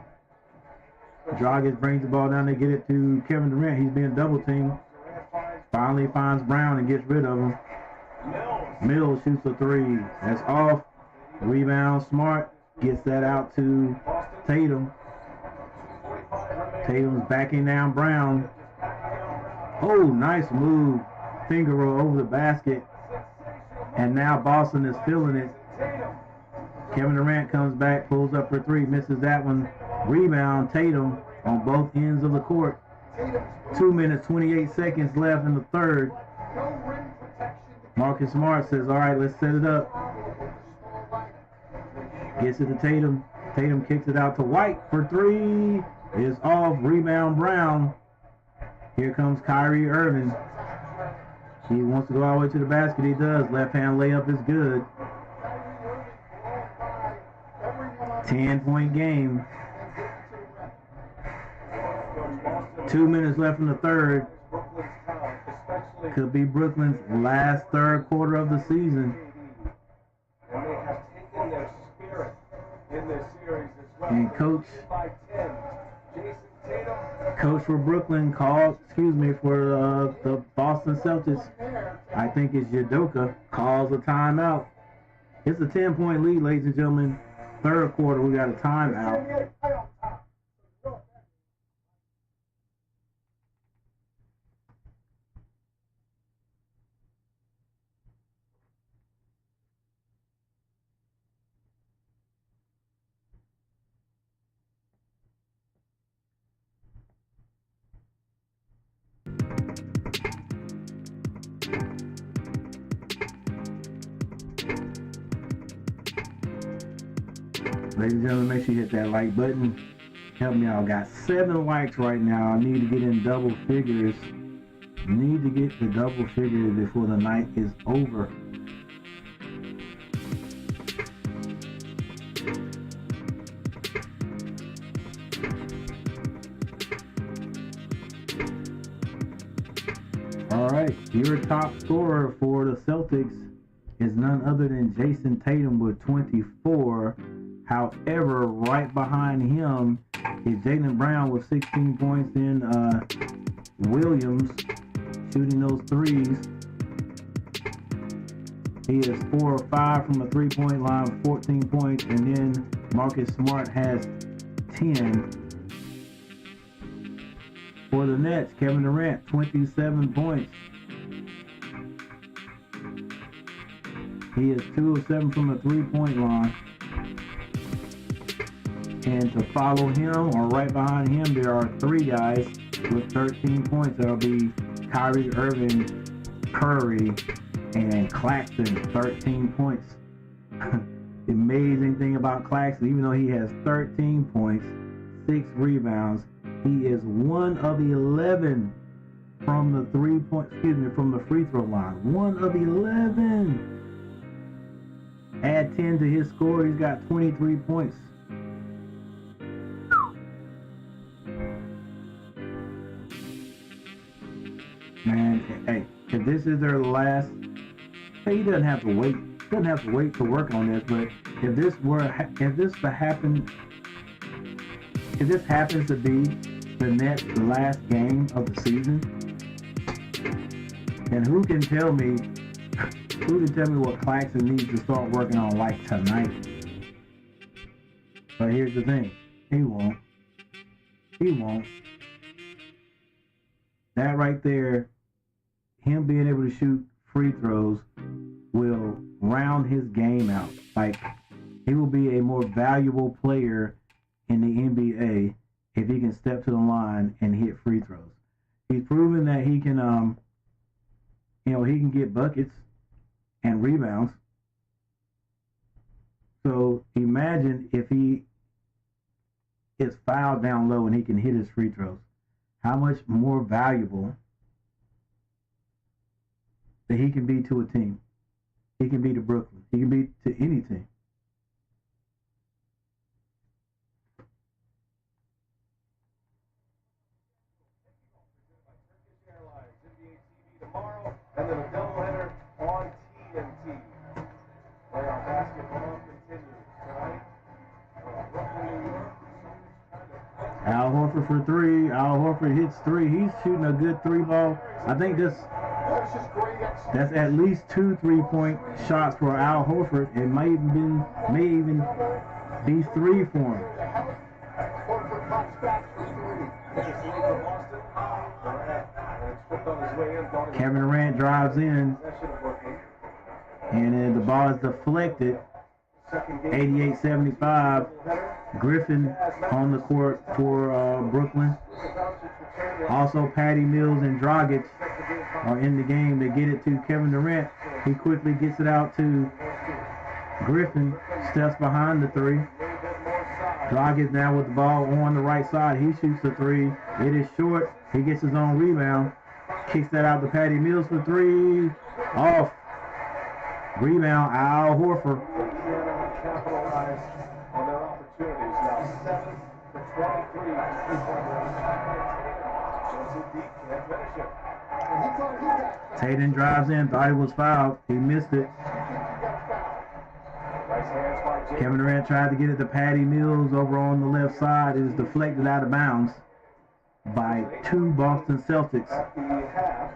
Dragic brings the ball down. They get it to Kevin Durant. He's being double teamed. Finally finds Brown and gets rid of him. Mills shoots a 3. That's off. Rebound. Smart gets that out to Tatum. Tatum's backing down Brown. Oh, nice move. Finger roll over the basket. And now Boston is feeling it. Kevin Durant comes back, pulls up for 3, misses that one. Rebound, Tatum on both ends of the court. 2 minutes, 28 seconds left in the third. Marcus Smart says, all right, let's set it up. Gets it to Tatum. Tatum kicks it out to White for 3. Is off. Rebound, Brown. Here comes Kyrie Irving. He wants to go all the way to the basket. He does. Left hand layup is good. 10-point game. 2 minutes left in the third. Could be Brooklyn's last third quarter of the season. And they have taken their spirit in this series as well. And coach for Brooklyn for the Boston Celtics, I think it's Udoka, calls a timeout. It's a 10-point lead, ladies and gentlemen. Third quarter, we got a timeout. Ladies and gentlemen, make sure you hit that like button. Help me out. Got 7 likes right now. I need to get in double figures. Need to get to double figures before the night is over. All right, your top scorer for the Celtics is none other than Jason Tatum with 24. However, right behind him is Jaylen Brown with 16 points. Then Williams shooting those threes. He is 4 of 5 from the 3-point line, 14 points, and then Marcus Smart has 10. For the Nets, Kevin Durant, 27 points. He is 2 of 7 from the 3-point line. And to follow him, or right behind him, there are 3 guys with 13 points. That'll be Kyrie Irving, Curry, and Claxton, 13 points. The amazing thing about Claxton, even though he has 13 points, 6 rebounds, he is 1 of 11 from the from the free throw line. 1 of 11. Add 10 to his score, he's got 23 points. Man, hey, if this is their last, hey, he doesn't have to wait. Doesn't have to wait to work on this. But if this happens to be the Nets' last game of the season, then who can tell me what Claxton needs to start working on like tonight? But here's the thing, he won't. That right there, him being able to shoot free throws will round his game out. Like, he will be a more valuable player in the NBA if he can step to the line and hit free throws. He's proven that he can, he can get buckets and rebounds. So imagine if he is fouled down low and he can hit his free throws. How much more valuable that he can be to a team. He can be to Brooklyn. He can be to any team. Tomorrow, and then a doubleheader on TNT. Playoff basketball continues tonight. Brooklyn, New York. Al Horford for 3. Al Horford hits 3. He's shooting a good 3 ball. I think that's at least 2 3-point shots for Al Horford. It may even be 3 for him. Horford comes back for 3. Kevin Durant drives in, and then the ball is deflected. 88-75. Griffin on the court for Brooklyn. Also, Patty Mills and Dragic are in the game. They get it to Kevin Durant. He quickly gets it out to Griffin. Steps behind the 3. Dragic now with the ball on the right side. He shoots the 3. It is short. He gets his own rebound. Kicks that out to Patty Mills for 3. Off. Rebound, Al Horford. Capitalize on their opportunities now. 7 for 23. Deep, can't finish it. Tatum drives in, thought he was fouled. He missed it. Kevin Durant tried to get it to Patty Mills over on the left side. It is deflected out of bounds by 2 Boston Celtics. At the half,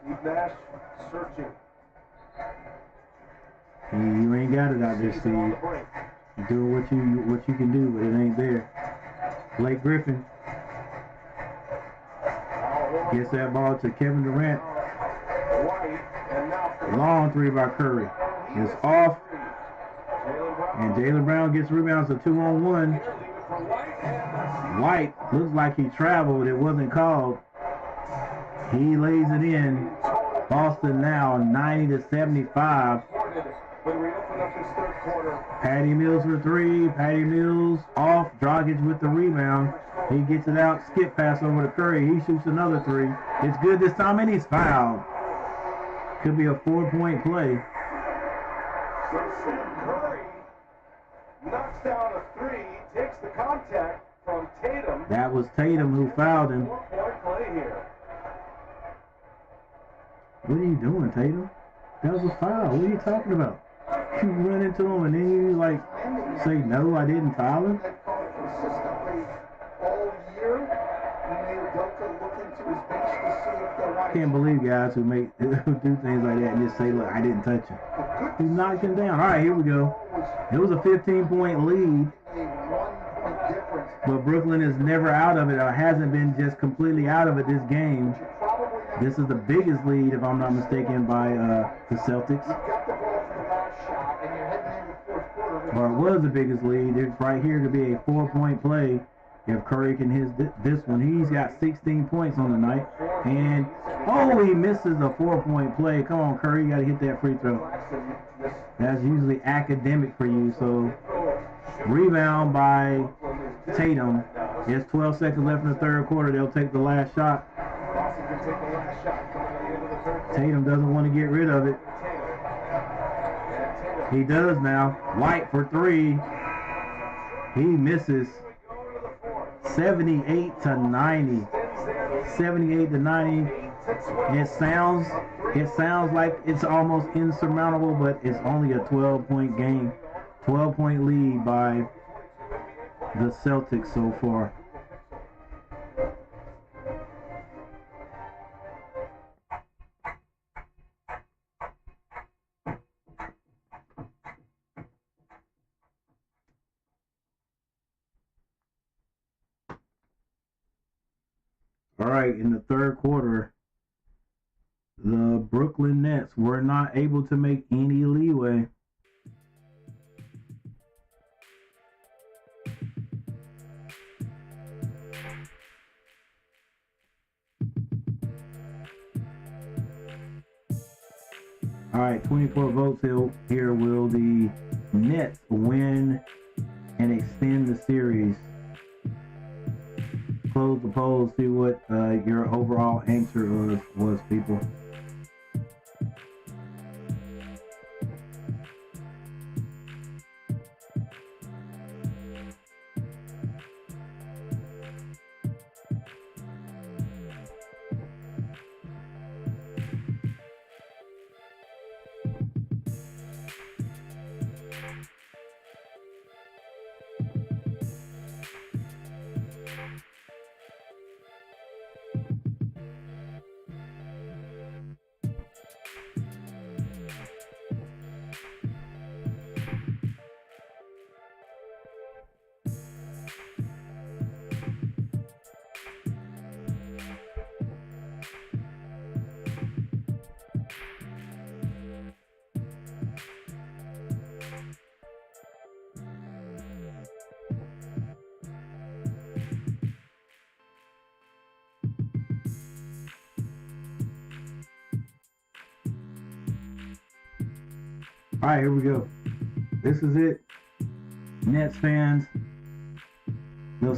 Steve Nash searching. You ain't got it out there, Steve. You're doing what you can do, but it ain't there. Blake Griffin gets that ball to Kevin Durant. Long 3 by Curry. It's off. And Jaylen Brown gets rebounds to 2-on-1. White looks like he traveled. It wasn't called. He lays it in. Boston now 90-75. Patty Mills for 3. Patty Mills off. Dragic with the rebound. He gets it out. Skip pass over to Curry. He shoots another 3. It's good this time, and he's fouled. Could be a 4-point play. Curry knocks down a 3. Takes the contact from Tatum. That was Tatum who fouled him. 4-point play here. What are you doing, Tatum? That was a foul. What are you talking about? You run into him and then you say, no, I didn't foul him? Consistently all year, you made Udoka look into his bench to see if there Can't believe guys who do things like that and just say, look, I didn't touch him. He knocked him down. All right, here we go. It was a 15-point lead. But Brooklyn is never out of it, or hasn't been just completely out of it this game. This is the biggest lead, if I'm not mistaken, by the Celtics. Or it was the biggest lead. It's right here to be a 4-point play. If Curry can hit this one, he's got 16 points on the night. And, oh, he misses a 4-point play. Come on, Curry, you got to hit that free throw. That's usually academic for you. So, rebound by Tatum. There's 12 seconds left in the third quarter. They'll take the last shot. Tatum doesn't want to get rid of it. He does now. White for three. He misses. 78 to 90. 78 to 90. It sounds like it's almost insurmountable, but it's only a 12-point game. 12-point lead by the Celtics so far. All right, in the third quarter, the Brooklyn Nets were not able to make any leeway. All right, 24 votes here. Will the Nets win and extend the series? Close the poll, see what your overall answer was, people. All right, here we go. This is it. Nets fans,